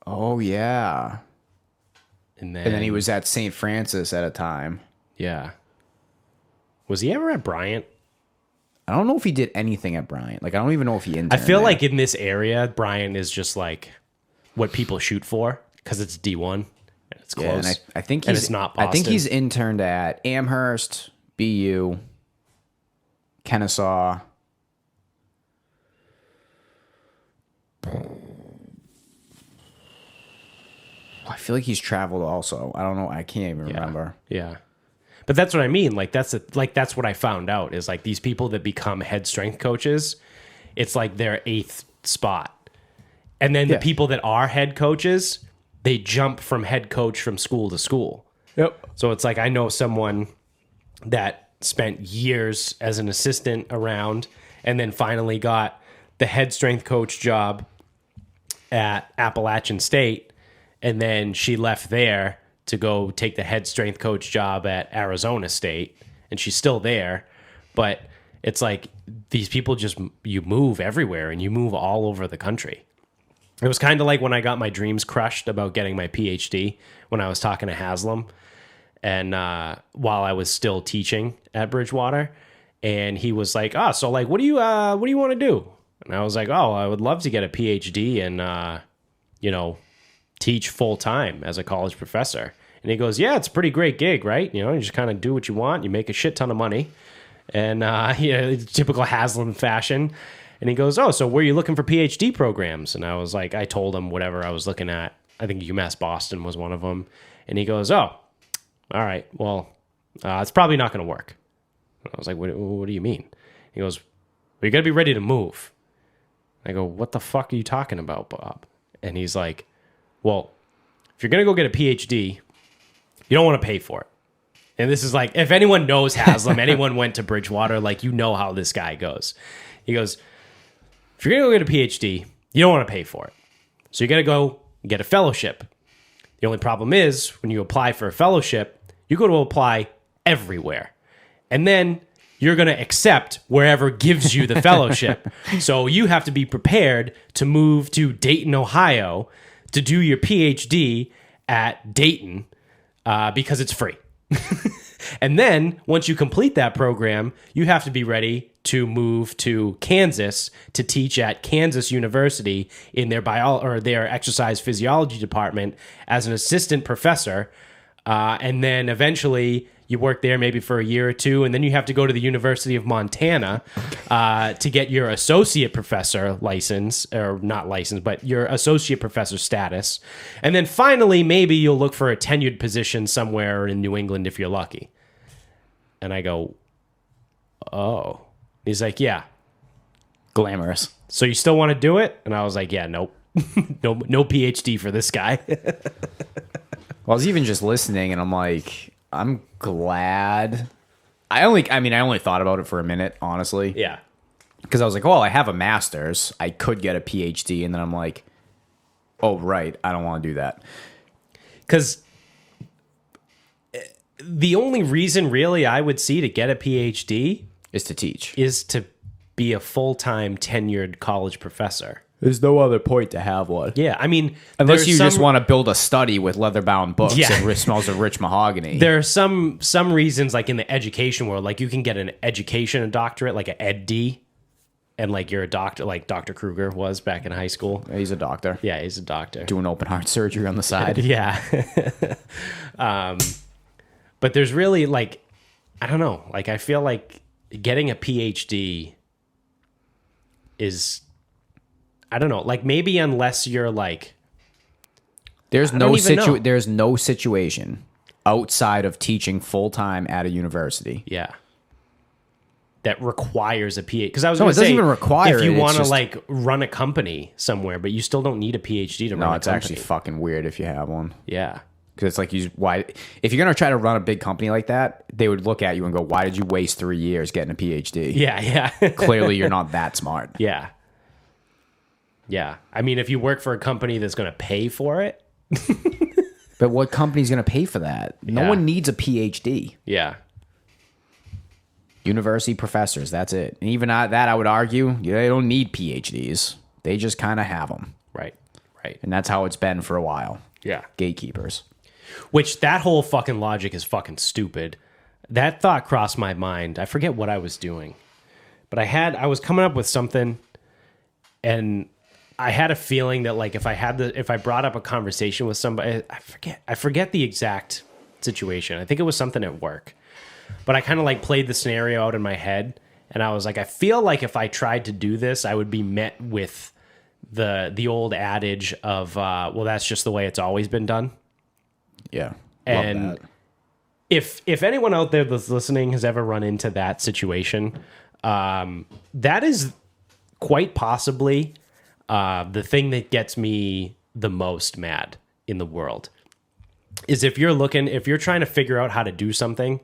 Oh, yeah. And then he was at St. Francis at a time. Yeah. Was he ever at Bryant? I don't know if he did anything at Bryant. I don't even know if he interned I feel there. like in this area, Bryant is just like what people shoot for because it's D1 and it's close. Yeah, and I think and he's it's not Boston. I think he's interned at Amherst, BU, Kennesaw. I feel like he's traveled also. I don't know. I can't even remember. Yeah. But that's what I mean. That's what I found out is like these people that become head strength coaches, it's like their 8th spot. And then the people that are head coaches, they jump from head coach from school to school. Yep. So it's like I know someone that spent years as an assistant around and then finally got the head strength coach job at Appalachian State. And then she left there to go take the head strength coach job at Arizona State. And she's still there. But it's like these people you move everywhere and you move all over the country. It was kind of like when I got my dreams crushed about getting my PhD when I was talking to Haslam. And while I was still teaching at Bridgewater. And he was like, so like, what do you want to do? And I was like, I would love to get a PhD and, teach full time as a college professor. And he goes, yeah, it's a pretty great gig, right? You just kind of do what you want. You make a shit ton of money. And, typical Haslam fashion. And he goes, so where are you looking for PhD programs? And I was like, I told him whatever I was looking at. I think UMass Boston was one of them. And he goes, all right, well, it's probably not going to work. I was like, what do you mean? He goes, well, you got to be ready to move. I go, what the fuck are you talking about, Bob? And he's like, well, if you're going to go get a PhD, you don't want to pay for it. And this is like, if anyone knows Haslam, anyone went to Bridgewater, like, you know how this guy goes. He goes, if you're going to go get a PhD, you don't want to pay for it. So you got to go get a fellowship. The only problem is when you apply for a fellowship, you go to apply everywhere. And then you're going to accept wherever gives you the fellowship. So you have to be prepared to move to Dayton, Ohio to do your PhD at Dayton because it's free. And then once you complete that program, you have to be ready to move to Kansas to teach at Kansas University in their exercise physiology department as an assistant professor And then eventually you work there maybe for a year or two, and then you have to go to the University of Montana to get your associate professor license, or not license, but your associate professor status. And then finally, maybe you'll look for a tenured position somewhere in New England if you're lucky. And I go, oh. He's like, yeah. Glamorous. So you still want to do it? And I was like, yeah, nope. No PhD for this guy. Well, I was even just listening, and I'm like, I'm glad. I only thought about it for a minute, honestly. Yeah. Because I was like, well, I have a master's. I could get a PhD. And then I'm like, oh, right. I don't want to do that. Because the only reason really I would see to get a PhD Is to teach. is to be a full-time tenured college professor. There's no other point to have one. Yeah, I mean, Unless there's you some- just want to build a study with leather-bound books Yeah. and smells of rich mahogany. There are some reasons, like in the education world, like you can get an education, a doctorate, like an EdD, and like you're a doctor, like Dr. Kruger was back in high school. He's a doctor. Yeah, he's a doctor. Doing open heart surgery on the side. Yeah. But there's really like, I don't know, like I feel like getting a PhD is, I don't know, like maybe unless you're like, There's I no don't even know. there's no situation outside of teaching full-time at a university. yeah, that requires a PhD. Because I was No, going it to doesn't say, even require if you it, it's want to just- like run a company somewhere, but you still don't need a PhD to No, run a it's company. actually fucking weird if you have one. Yeah. Because it's like, why? If you're going to try to run a big company like that, they would look at you and go, why did you waste 3 years getting a PhD? Yeah. Clearly, you're not that smart. Yeah. Yeah. I mean, if you work for a company that's going to pay for it. But what company's going to pay for that? No Yeah. one needs a PhD. Yeah. University professors, that's it. And even that, I would argue, they don't need PhDs. They just kind of have them. Right. Right. And that's how it's been for a while. Yeah. Gatekeepers. Which that whole fucking logic is fucking stupid. That thought crossed my mind. I forget what I was doing. But I was coming up with something, and I had a feeling that like if I brought up a conversation with somebody, I forget the exact situation. I think it was something at work. But I kind of like played the scenario out in my head, and I was like, I feel like if I tried to do this, I would be met with the old adage of well, that's just the way it's always been done. Yeah. And Love that. if anyone out there that's listening has ever run into that situation, that is quite possibly the thing that gets me the most mad in the world. Is if you're trying to figure out how to do something,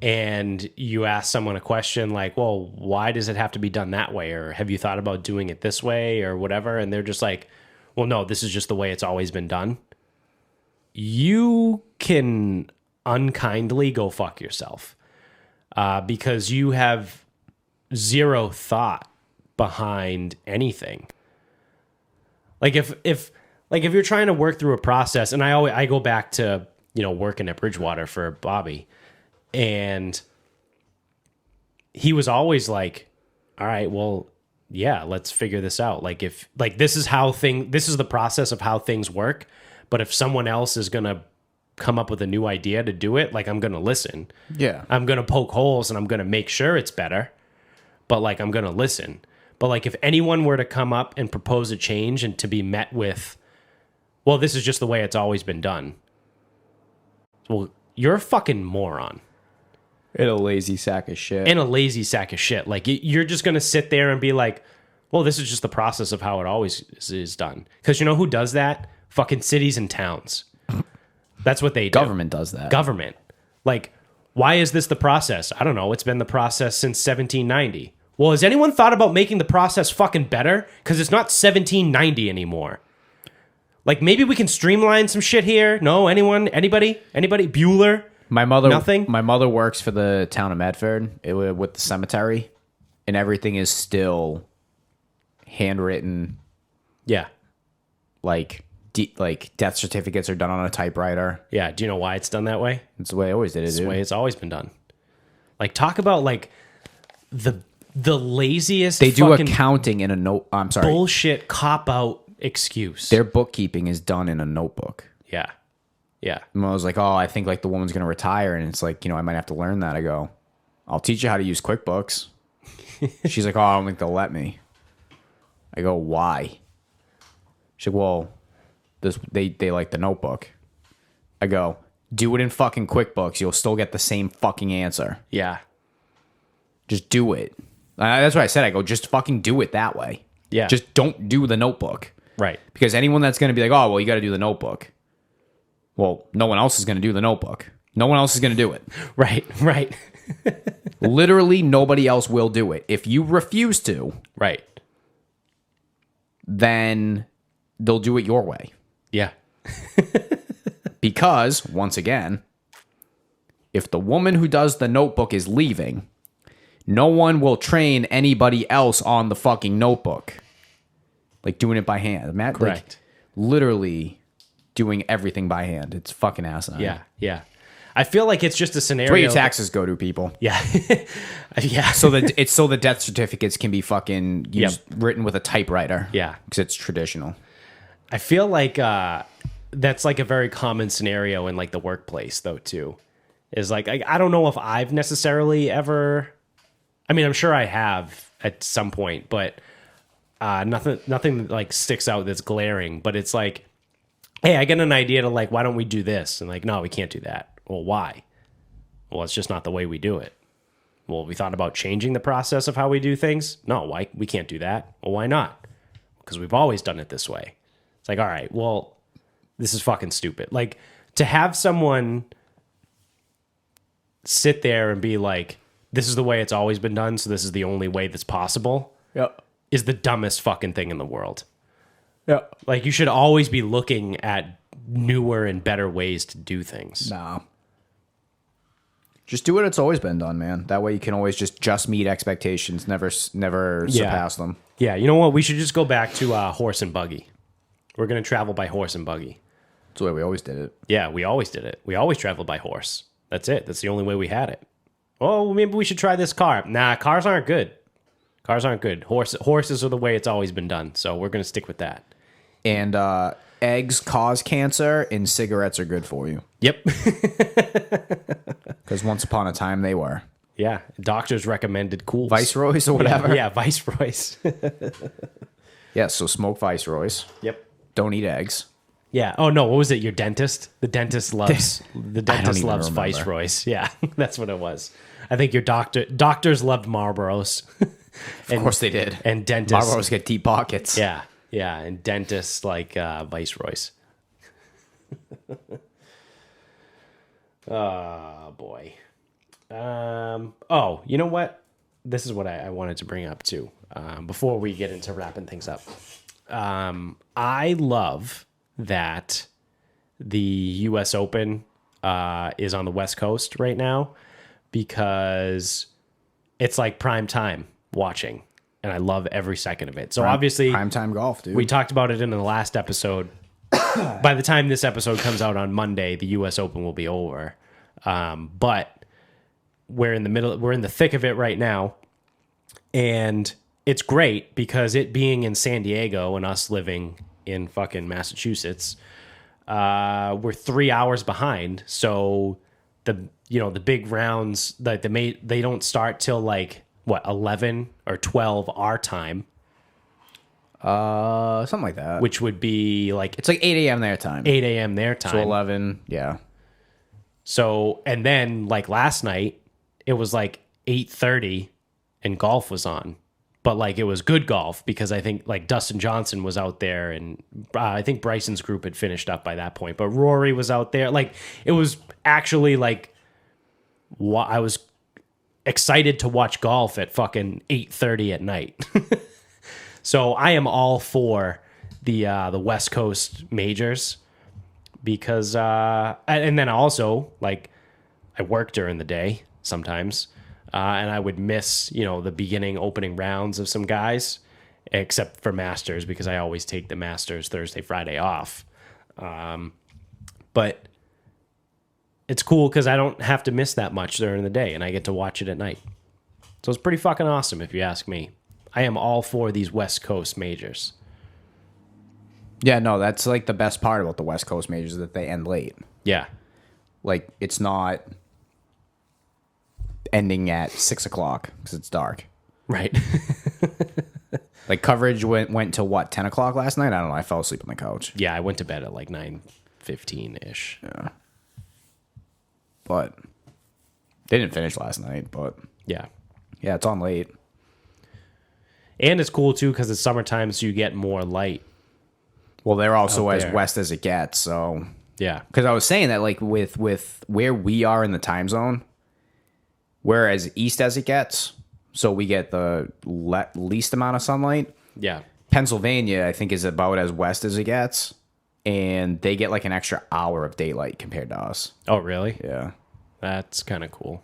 and you ask someone a question like, well, why does it have to be done that way? Or have you thought about doing it this way or whatever? And they're just like, well, no, this is just the way it's always been done. You can unkindly go fuck yourself because you have zero thought behind anything. Like if you're trying to work through a process, and I go back to, working at Bridgewater for Bobby, and he was always like, all right, well, yeah, let's figure this out. Like this is the process of how things work. But if someone else is going to come up with a new idea to do it, like I'm going to listen. Yeah. I'm going to poke holes and I'm going to make sure it's better. But like, I'm going to listen. But like, if anyone were to come up and propose a change and to be met with, well, this is just the way it's always been done. Well, you're a fucking moron. And a lazy sack of shit. And a lazy sack of shit. Like, you're just going to sit there and be like, well, this is just the process of how it always is done. Because you know who does that? Fucking cities and towns. That's what they do. Government does that. Government. Like, why is this the process? I don't know. It's been the process since 1790. Well, has anyone thought about making the process fucking better? Because it's not 1790 anymore. Like, maybe we can streamline some shit here. No? Anyone? Anybody? Bueller? My mother, Nothing? My mother works for the town of Medford with the cemetery, and everything is still handwritten. Yeah. Like death certificates are done on a typewriter. Yeah. Do you know why it's done that way? It's the way I always did it. It's the dude. way it's always been done. Like, talk about, like, the laziest They do fucking accounting in a note. I'm sorry. bullshit cop-out excuse. Their bookkeeping is done in a notebook. Yeah. Yeah. And I was like, oh, I think like the woman's going to retire. And it's like, I might have to learn that. I go, I'll teach you how to use QuickBooks. She's like, oh, I don't think they'll let me. I go, why? She's like, well, they like the notebook. I go, do it in fucking QuickBooks. You'll still get the same fucking answer. Yeah. Just do it. That's what I said. I go, just fucking do it that way. Yeah. Just don't do the notebook. Right. Because anyone that's going to be like, oh, well, you got to do the notebook. Well, no one else is going to do the notebook. No one else is going to do it. Right. Right. Literally, nobody else will do it. If you refuse to, Right. then they'll do it your way. Yeah. Because, once again, if the woman who does the notebook is leaving, no one will train anybody else on the fucking notebook. Like doing it by hand. Matt, Correct. Like, literally doing everything by hand. It's fucking asinine. Yeah. Yeah. I feel like it's just a scenario. That's where your taxes go to, people. Yeah. Yeah. So that it's so the death certificates can be fucking written with a typewriter. Yeah. Because it's traditional. I feel like that's like a very common scenario in like the workplace though too. Is like I don't know if I've necessarily ever, I mean I'm sure I have at some point, but nothing like sticks out that's glaring. But it's like, hey, I get an idea to like, why don't we do this? And like, no, we can't do that. Well, why? Well, it's just not the way we do it. Well, we thought about changing the process of how we do things. No, why? We can't do that. Well, why not? Because we've always done it this way. It's like, all right, well, this is fucking stupid. Like to have someone sit there and be like, this is the way it's always been done, so this is the only way that's possible, is the dumbest fucking thing in the world. Yeah. Like you should always be looking at newer and better ways to do things. No. Just do what it's always been done, man. That way you can always just meet expectations, never surpass them. Yeah, you know what? We should just go back to horse and buggy. We're going to travel by horse and buggy. That's the way we always did it. Yeah, we always did it. We always traveled by horse. That's it. That's the only way we had it. Oh, maybe we should try this car. Nah, cars aren't good. Cars aren't good. Horses are the way it's always been done. So we're going to stick with that. And eggs cause cancer, and cigarettes are good for you. Yep. Because once upon a time they were. Yeah. Doctors recommended cool. Viceroys or whatever. Yeah, Viceroys. Yeah, so smoke Viceroys. Yep. Don't eat eggs. Yeah. Oh no, what was it? Your dentist? The dentist loves even loves remember. Viceroys. Yeah, that's what it was. I think your doctors loved Marlboros. Of course they did. And dentists. Marlboros get deep pockets. Yeah. Yeah, and dentists like Viceroys. Oh boy. Oh, you know what? This is what I wanted to bring up too. Before we get into wrapping things up. I love that the US Open is on the West Coast right now because it's like prime time watching, and I love every second of it. So obviously, primetime golf, dude. we talked about it in the last episode. By the time this episode comes out on Monday, the US Open will be over. But we're in the thick of it right now, and it's great because it being in San Diego and us living in fucking Massachusetts, we're 3 hours behind. So the big rounds that they don't start till like what 11 or 12 our time, something like that. which would be like It's like 8 a.m. their time. 8 a.m. their time. So 11, yeah. So and then like last night it was like 8:30 and golf was on. But like it was good golf because I think like Dustin Johnson was out there, and I think Bryson's group had finished up by that point. But Rory was out there. Like it was actually like I was excited to watch golf at fucking 8:30 at night. So I am all for the West Coast majors because and then also like I work during the day sometimes. And I would miss, the beginning opening rounds of some guys, except for Masters, because I always take the Masters Thursday, Friday off. But it's cool because I don't have to miss that much during the day, and I get to watch it at night. So it's pretty fucking awesome, if you ask me. I am all for these West Coast majors. Yeah, no, that's like the best part about the West Coast majors, that they end late. Yeah. Like, it's not ending at 6 o'clock because it's dark. Right. Like, coverage went to what, 10 o'clock last night? I don't know. I fell asleep on the couch. Yeah, I went to bed at like 9:15-ish. Yeah. But they didn't finish last night, but Yeah. yeah, it's on late. And it's cool too because it's summertime, so you get more light. Well, they're also Out as there. west as it gets, so... Yeah. Because I was saying that, like, with where we are in the time zone, we're as east as it gets, so we get the least amount of sunlight. Yeah. Pennsylvania, I think, is about as west as it gets, and they get like an extra hour of daylight compared to us. Oh, really? Yeah. That's kind of cool.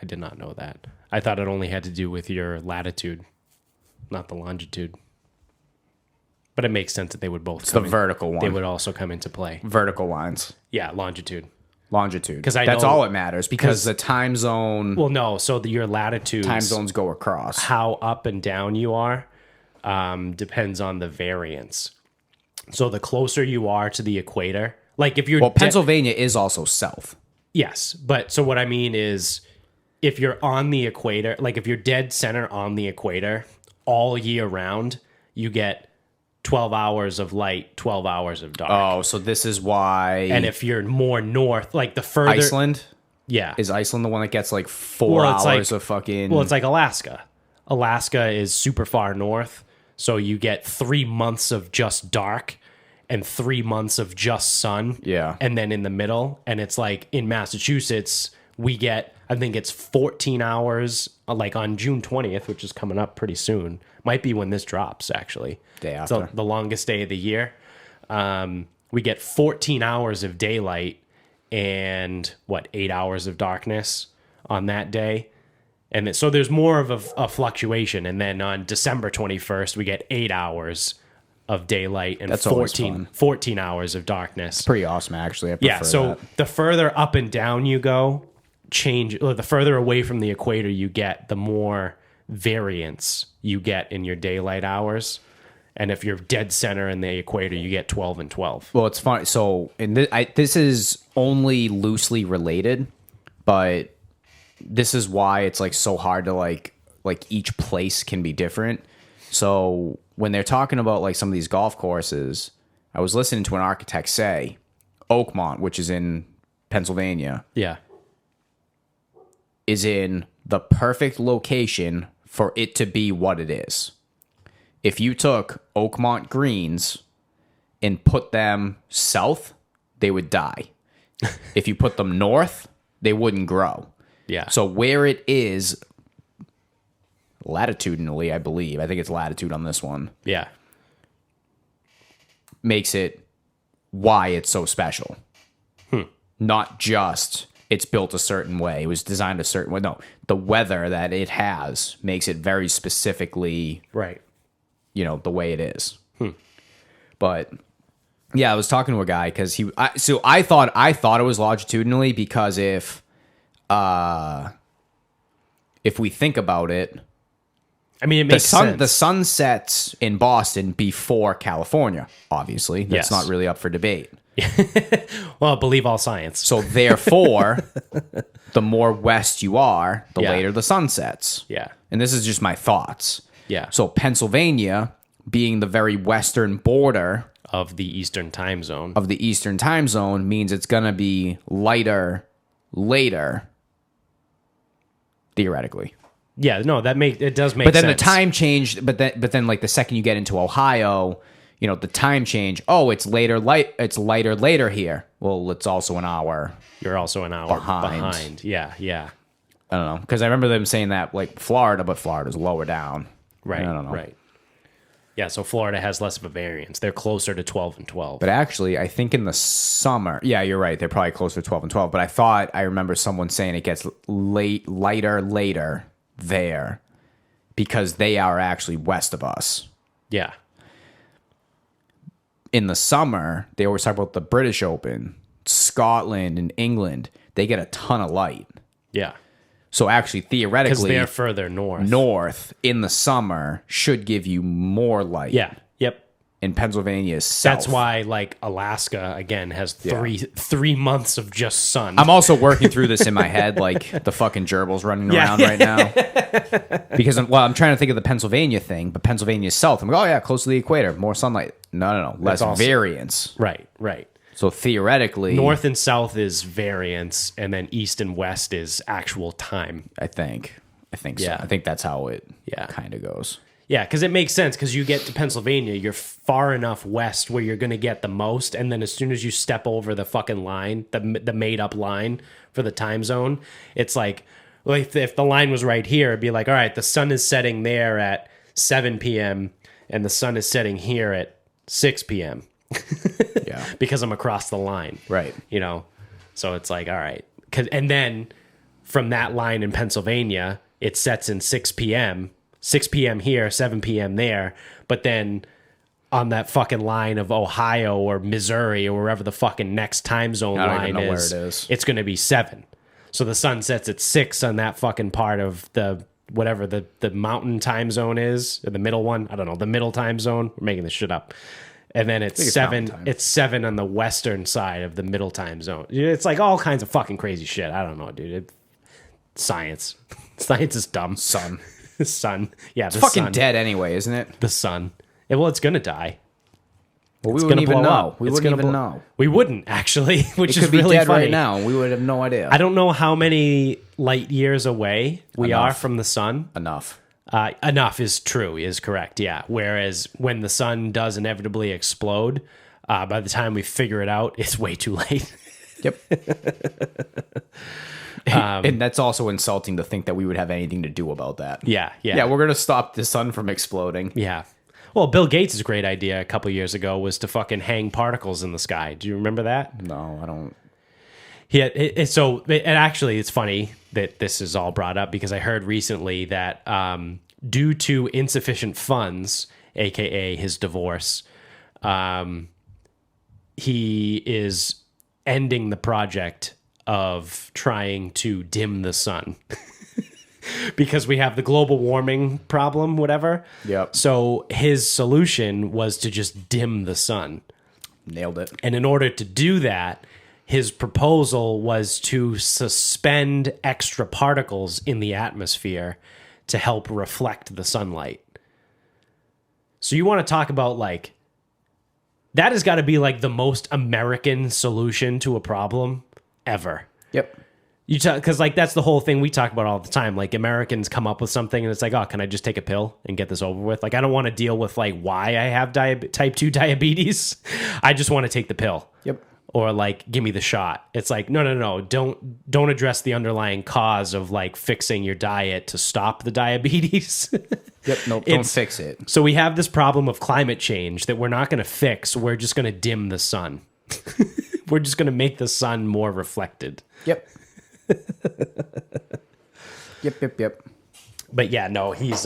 I did not know that. I thought it only had to do with your latitude, not the longitude. But it makes sense that they would both It's the vertical one. They would also come into play. Vertical lines. Yeah, longitude. Longitude. 'Cause I That's know- all that matters, because the time zone... Well, no. So your latitude, time zones go across. how up and down you are, depends on the variance. So the closer you are to the equator, like if you're Well, Pennsylvania is also south. yes, but so what I mean is, if you're on the equator, like if you're dead center on the equator all year round, you get 12 hours of light, 12 hours of dark. Oh, so this is why... And if you're more north, like the further Iceland? yeah, Is Iceland the one that gets like 4 Well, it's hours like- of fucking... well, it's like Alaska. Alaska is super far north, so you get 3 months of just dark and 3 months of just sun. Yeah. And then in the middle, and it's like in Massachusetts, we get, I think it's 14 hours, like on June 20th, which is coming up pretty soon. Might be when this drops, actually. Day It's after. the longest day of the year. We get 14 hours of daylight and 8 hours of darkness on that day. And so there's more of a fluctuation. And then on December 21st, we get 8 hours of daylight and That's always fun. 14 hours of darkness. pretty awesome, actually. I prefer Yeah, so that. the further up and down you go, the further away from the equator you get, the more variance you get in your daylight hours. And if you're dead center in the equator, you get 12 and 12. Well, it's funny. So, this is only loosely related, but this is why it's like so hard to like each place can be different. So when they're talking about like some of these golf courses, I was listening to an architect say Oakmont, which is in Pennsylvania, Yeah. is in the perfect location for it to be what it is. If you took Oakmont greens and put them south, they would die. If you put them north, they wouldn't grow. Yeah. So where it is latitudinally, I believe, I think it's latitude on this one, Yeah. makes it why it's so special. Not just it's built a certain way, it was designed a certain way. No, the weather that it has makes it very specifically, Right. the way it is. But yeah, I was talking to a guy because I thought it was longitudinally, because if we think about it, I mean, it makes sense. the sun sets in Boston before California, obviously. That's Yes. not really up for debate. Well, believe all science. So therefore, the more west you are, the Yeah. later the sun sets. Yeah. And this is just my thoughts. Yeah. So Pennsylvania, being the very western border Of the Eastern time zone. of the Eastern time zone, means it's going to be lighter later, theoretically. Yeah, no, it does make But then sense. the time changed. But then like the second you get into Ohio, the time change. Oh, it's lighter later here. Well, it's also an hour. You're also an hour behind. Yeah, yeah. I don't know, because I remember them saying that like Florida, but Florida's lower down. Right. I don't know. Right. Yeah, so Florida has less of a variance. They're closer to 12 and 12. But actually, I think in the summer, yeah, you're right. They're probably closer to 12 and 12. But I remember someone saying it gets lighter later there because they are actually west of us. Yeah. In the summer, they always talk about the British Open, Scotland and England. They get a ton of light. Yeah. So actually, Because theoretically, they're further north. north in the summer should give you more light. Yeah. Yep. in Pennsylvania is south. That's why, like, Alaska again has three months of just sun. I'm also working through this in my head, like the fucking gerbils running around right now. Because I'm trying to think of the Pennsylvania thing, but Pennsylania's south. I'm like, oh yeah, close to the equator, more sunlight. No, less variance. Right. So theoretically, North and south is variance, and then east and west is actual time. I think so. Yeah. I think that's how it Yeah. kind of goes. Yeah, because it makes sense, because you get to Pennsylvania, you're far enough west where you're going to get the most, and then as soon as you step over the fucking line, the made-up line for the time zone, it's like if the line was right here, it'd be like, all right, the sun is setting there at 7 p.m., and the sun is setting here at 6 p.m. Yeah. Because I'm across the line. Right. You know? So it's like, all right. And then from that line in Pennsylvania, it sets in 6 p.m., 6 p.m. here, 7 p.m. there, but then on that fucking line of Ohio or Missouri or wherever the fucking next time zone line is, it's going to be 7. So the sun sets at 6 on that fucking part of the whatever the mountain time zone is, or the middle one. I don't know, the middle time zone. We're making this shit up. And then it's 7. It's 7 on the western side of the middle time zone. It's like all kinds of fucking crazy shit. I don't know, dude. Science is dumb. Sun. Yeah, it's fucking dead anyway, isn't it? The sun. Well, it's gonna die. Well, we wouldn't even know. We wouldn't even know. We wouldn't, actually, which is really funny. It could be dead funny. right now. We would have no idea. I don't know how many light years away we are from the sun. Enough. Enough is correct, yeah. Whereas when the sun does inevitably explode, by the time we figure it out, it's way too late. Yep. And that's also insulting to think that we would have anything to do about that. Yeah. Yeah, we're going to stop the sun from exploding. Yeah. Well, Bill Gates' great idea a couple years ago was to fucking hang particles in the sky. Do you remember that? No, I don't. Actually, it's funny that this is all brought up because I heard recently that due to insufficient funds, aka his divorce, he is ending the project of trying to dim the sun. Because we have the global warming problem, whatever. Yep. So his solution was to just dim the sun. Nailed it. And in order to do that, his proposal was to suspend extra particles in the atmosphere to help reflect the sunlight. So you want to talk about, like, that has got to be like the most American solution to a problem ever. Yep. Because like that's the whole thing we talk about all the time. Like Americans come up with something and it's like, oh, can I just take a pill and get this over with? Like I don't want to deal with like why I have type 2 diabetes. I just want to take the pill. Yep. Or like give me the shot. It's like no. Don't address the underlying cause of like fixing your diet to stop the diabetes. Yep. Nope. Don't fix it. So we have this problem of climate change that we're not going to fix. We're just going to dim the sun. We're just going to make the sun more reflected. Yep. Yep. But yeah, no, he's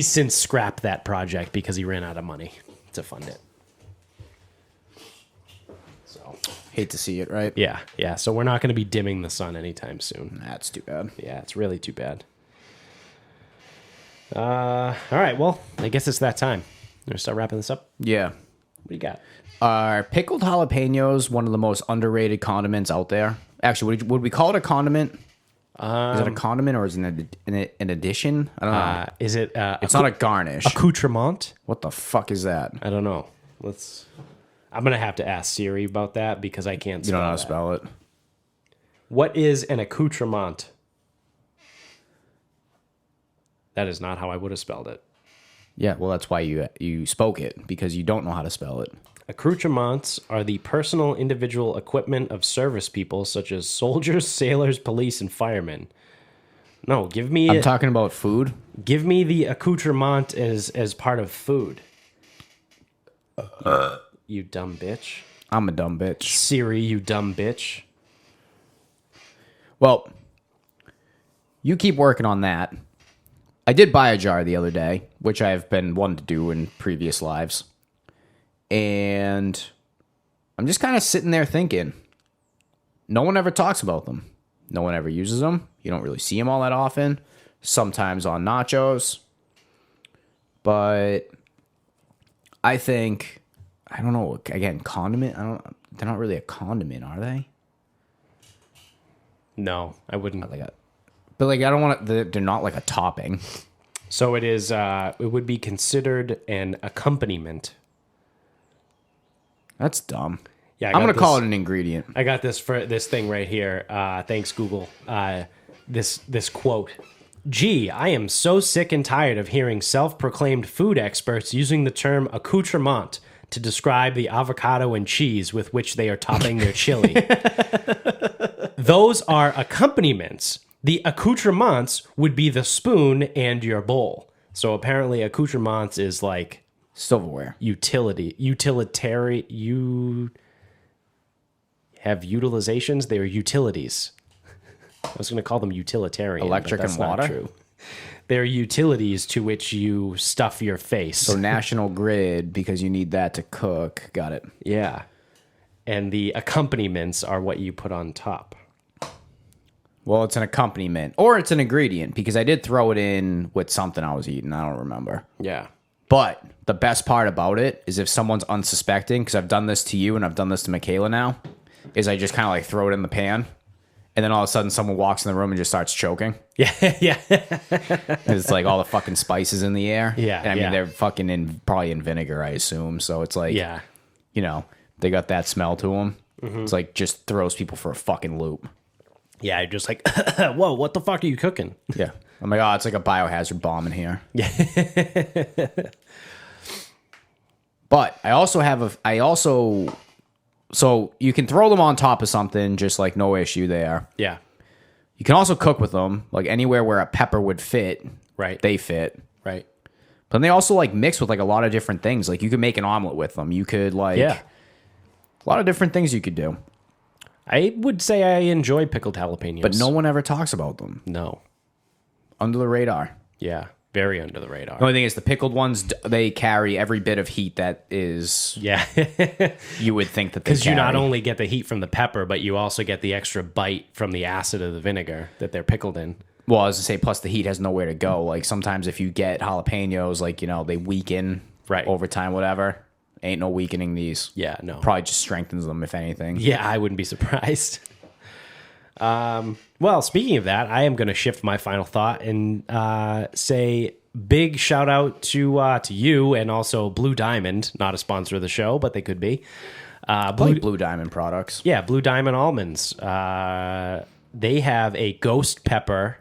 since scrapped that project because he ran out of money to fund it. So hate to see it, right? Yeah. So we're not going to be dimming the sun anytime soon. That's too bad. Yeah, it's really too bad. All right, well, I guess it's that time. You want to start wrapping this up? Yeah. What do you got? Are pickled jalapenos one of the most underrated condiments out there? Actually, would we call it a condiment? Is it a condiment or is it an addition? I don't know. Is it? It's not a garnish. Accoutrement? What the fuck is that? I don't know. I'm gonna have to ask Siri about that because I can't. You don't know how to spell it. What is an accoutrement? That is not how I would have spelled it. Yeah, well, that's why you spoke it, because you don't know how to spell it. Accoutrements are the personal individual equipment of service people such as soldiers, sailors, police, and firemen. No, give me... I'm talking about food. Give me the accoutrement as part of food. You dumb bitch. I'm a dumb bitch. Siri, you dumb bitch. Well, you keep working on that. I did buy a jar the other day, which I've been wanting to do in previous lives. And I'm just kind of sitting there thinking, no one ever talks about them. No one ever uses them. You don't really see them all that often. Sometimes on nachos. But I think, I don't know. Again, condiment. They're not really a condiment, are they? No, I wouldn't. But like, I don't want to. They're not like a topping. So it is. It would be considered an accompaniment. That's dumb. Yeah, I'm gonna call it an ingredient. I got this for this thing right here. Thanks, Google. This quote. Gee, I am so sick and tired of hearing self-proclaimed food experts using the term accoutrement to describe the avocado and cheese with which they are topping their chili. Those are accompaniments. The accoutrements would be the spoon and your bowl. So apparently accoutrements is like Silverware. Utilitarian. You have utilizations. They are utilities. I was going to call them utilitarian. Electric but that's and water? Not true. They're utilities to which you stuff your face. So National Grid, because you need that to cook. Got it. Yeah. And the accompaniments are what you put on top. Well, it's an accompaniment. Or it's an ingredient, because I did throw it in with something I was eating. I don't remember. Yeah. But the best part about it is if someone's unsuspecting, because I've done this to you and I've done this to Michaela now, is I just kind of like throw it in the pan. And then all of a sudden someone walks in the room and just starts choking. Yeah, yeah. It's like all the fucking spices in the air. Yeah, And I mean, yeah. they're fucking probably in vinegar, I assume. So it's like, Yeah. you know, they got that smell to them. It's like just throws people for a fucking loop. Yeah, you're just like, whoa, what the fuck are you cooking? Yeah. I'm like, oh, it's like a biohazard bomb in here. Yeah. But so you can throw them on top of something, just like no issue there. Yeah. You can also cook with them, like anywhere where a pepper would fit. Right. They fit. Right. But they also like mix with like a lot of different things. Like you could make an omelet with them. You could like Yeah. a lot of different things you could do. I would say I enjoy pickled jalapenos. But no one ever talks about them. No. Under the radar. Yeah. Very under the radar. The only thing is the pickled ones, they carry every bit of heat that is Yeah. you would think that they Because you not carry. only get the heat from the pepper, but you also get the extra bite from the acid of the vinegar that they're pickled in. Well, I was to say, plus the heat has nowhere to go. Like sometimes if you get jalapenos, like, you know, they weaken Right. over time, whatever. Ain't no weakening these. Yeah, no. Probably just strengthens them, if anything. Yeah, I wouldn't be surprised. Well, speaking of that, I am going to shift my final thought and say big shout out to you and also Blue Diamond, not a sponsor of the show, but they could be. Blue Diamond products. Yeah, Blue Diamond almonds. They have a ghost pepper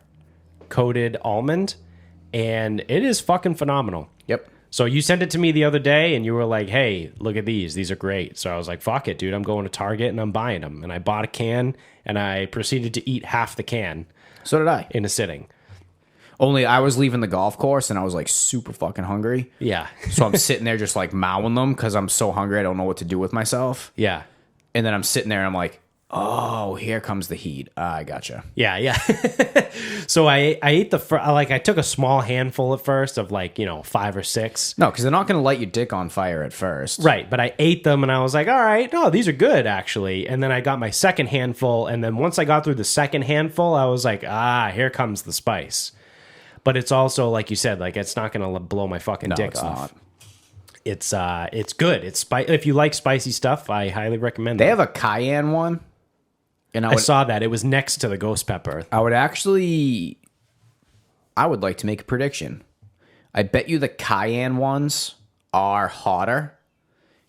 coated almond, and it is fucking phenomenal. Yep. So you sent it to me the other day, and you were like, hey, look at these. These are great. So I was like, fuck it, dude. I'm going to Target, and I'm buying them. And I bought a can, and I proceeded to eat half the can So did I. in a sitting. Only I was leaving the golf course and I was like super fucking hungry. Yeah. So I'm sitting there just like mowing them because I'm so hungry I don't know what to do with myself. Yeah. And then I'm sitting there and I'm like, oh, here comes the heat. I gotcha. Yeah, yeah. So I ate I took a small handful at first of 5 or 6. No, because they're not going to light your dick on fire at first. Right, but I ate them and I was like, all right, no, these are good actually. And then I got my second handful, and then once I got through the second handful, I was like, here comes the spice. But it's also, like you said, like it's not going to blow my fucking dick it's off. not. It's good. If you like spicy stuff, I highly recommend They it. have a cayenne one. And I saw that. It was next to the ghost pepper. I would like to make a prediction. I bet you the cayenne ones are hotter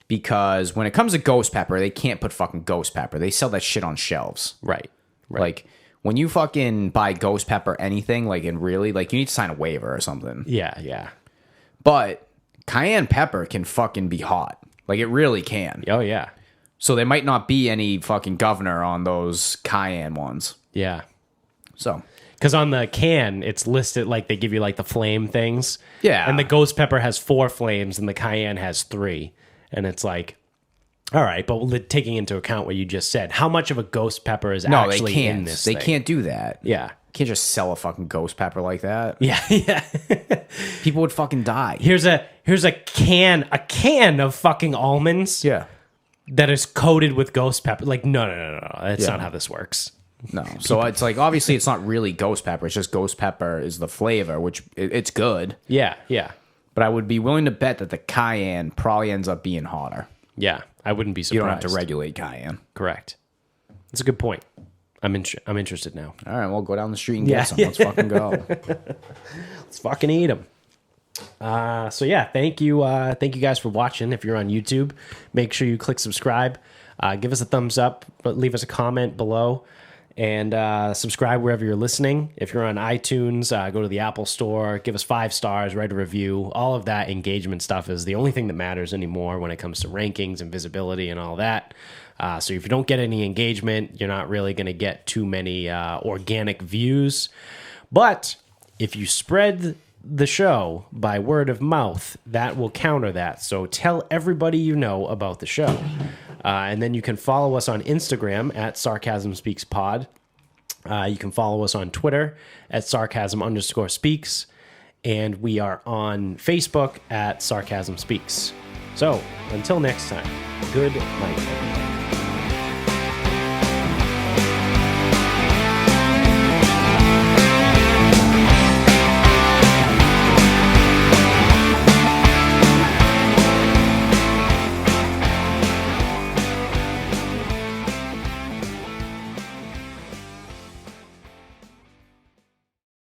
because when it comes to ghost pepper, they can't put fucking ghost pepper. They sell that shit on shelves. Right. Like when you fucking buy ghost pepper anything, like and really, like you need to sign a waiver or something. Yeah, yeah. But cayenne pepper can fucking be hot. Like it really can. Oh, yeah. So there might not be any fucking governor on those cayenne ones. Yeah. So Because on the can, it's listed like they give you like the flame things. Yeah. And the ghost pepper has 4 flames and the cayenne has 3. And it's like, all right, but taking into account what you just said, how much of a ghost pepper is no, actually they can't. in this They thing? can't do that. Yeah. You can't just sell a fucking ghost pepper like that. Yeah, yeah. People would fucking die. Here's a can of fucking almonds Yeah. that is coated with ghost pepper. Like, no. That's Yeah. not how this works. No. So it's like obviously it's not really ghost pepper. It's just ghost pepper is the flavor, which it's good. Yeah, yeah. But I would be willing to bet that the cayenne probably ends up being hotter. Yeah, I wouldn't be surprised. You don't have to regulate cayenne. Correct. That's a good point. I'm interested now. All right, well, go down the street and get some. Let's fucking go. Let's fucking eat them. So yeah, thank you guys for watching. If you're on YouTube, make sure you click subscribe. Give us a thumbs up, but leave us a comment below, and subscribe wherever you're listening. If you're on iTunes, go to the Apple Store, give us 5 stars, write a review. All of that engagement stuff is the only thing that matters anymore when it comes to rankings and visibility and all that. So if you don't get any engagement, you're not really going to get too many organic views. But if you spread the show by word of mouth, that will counter that. So tell everybody you know about the show. And then you can follow us on Instagram at Sarcasm Speaks Pod. You can follow us on Twitter at Sarcasm_speaks. And we are on Facebook at Sarcasm Speaks. So until next time, good night, everybody.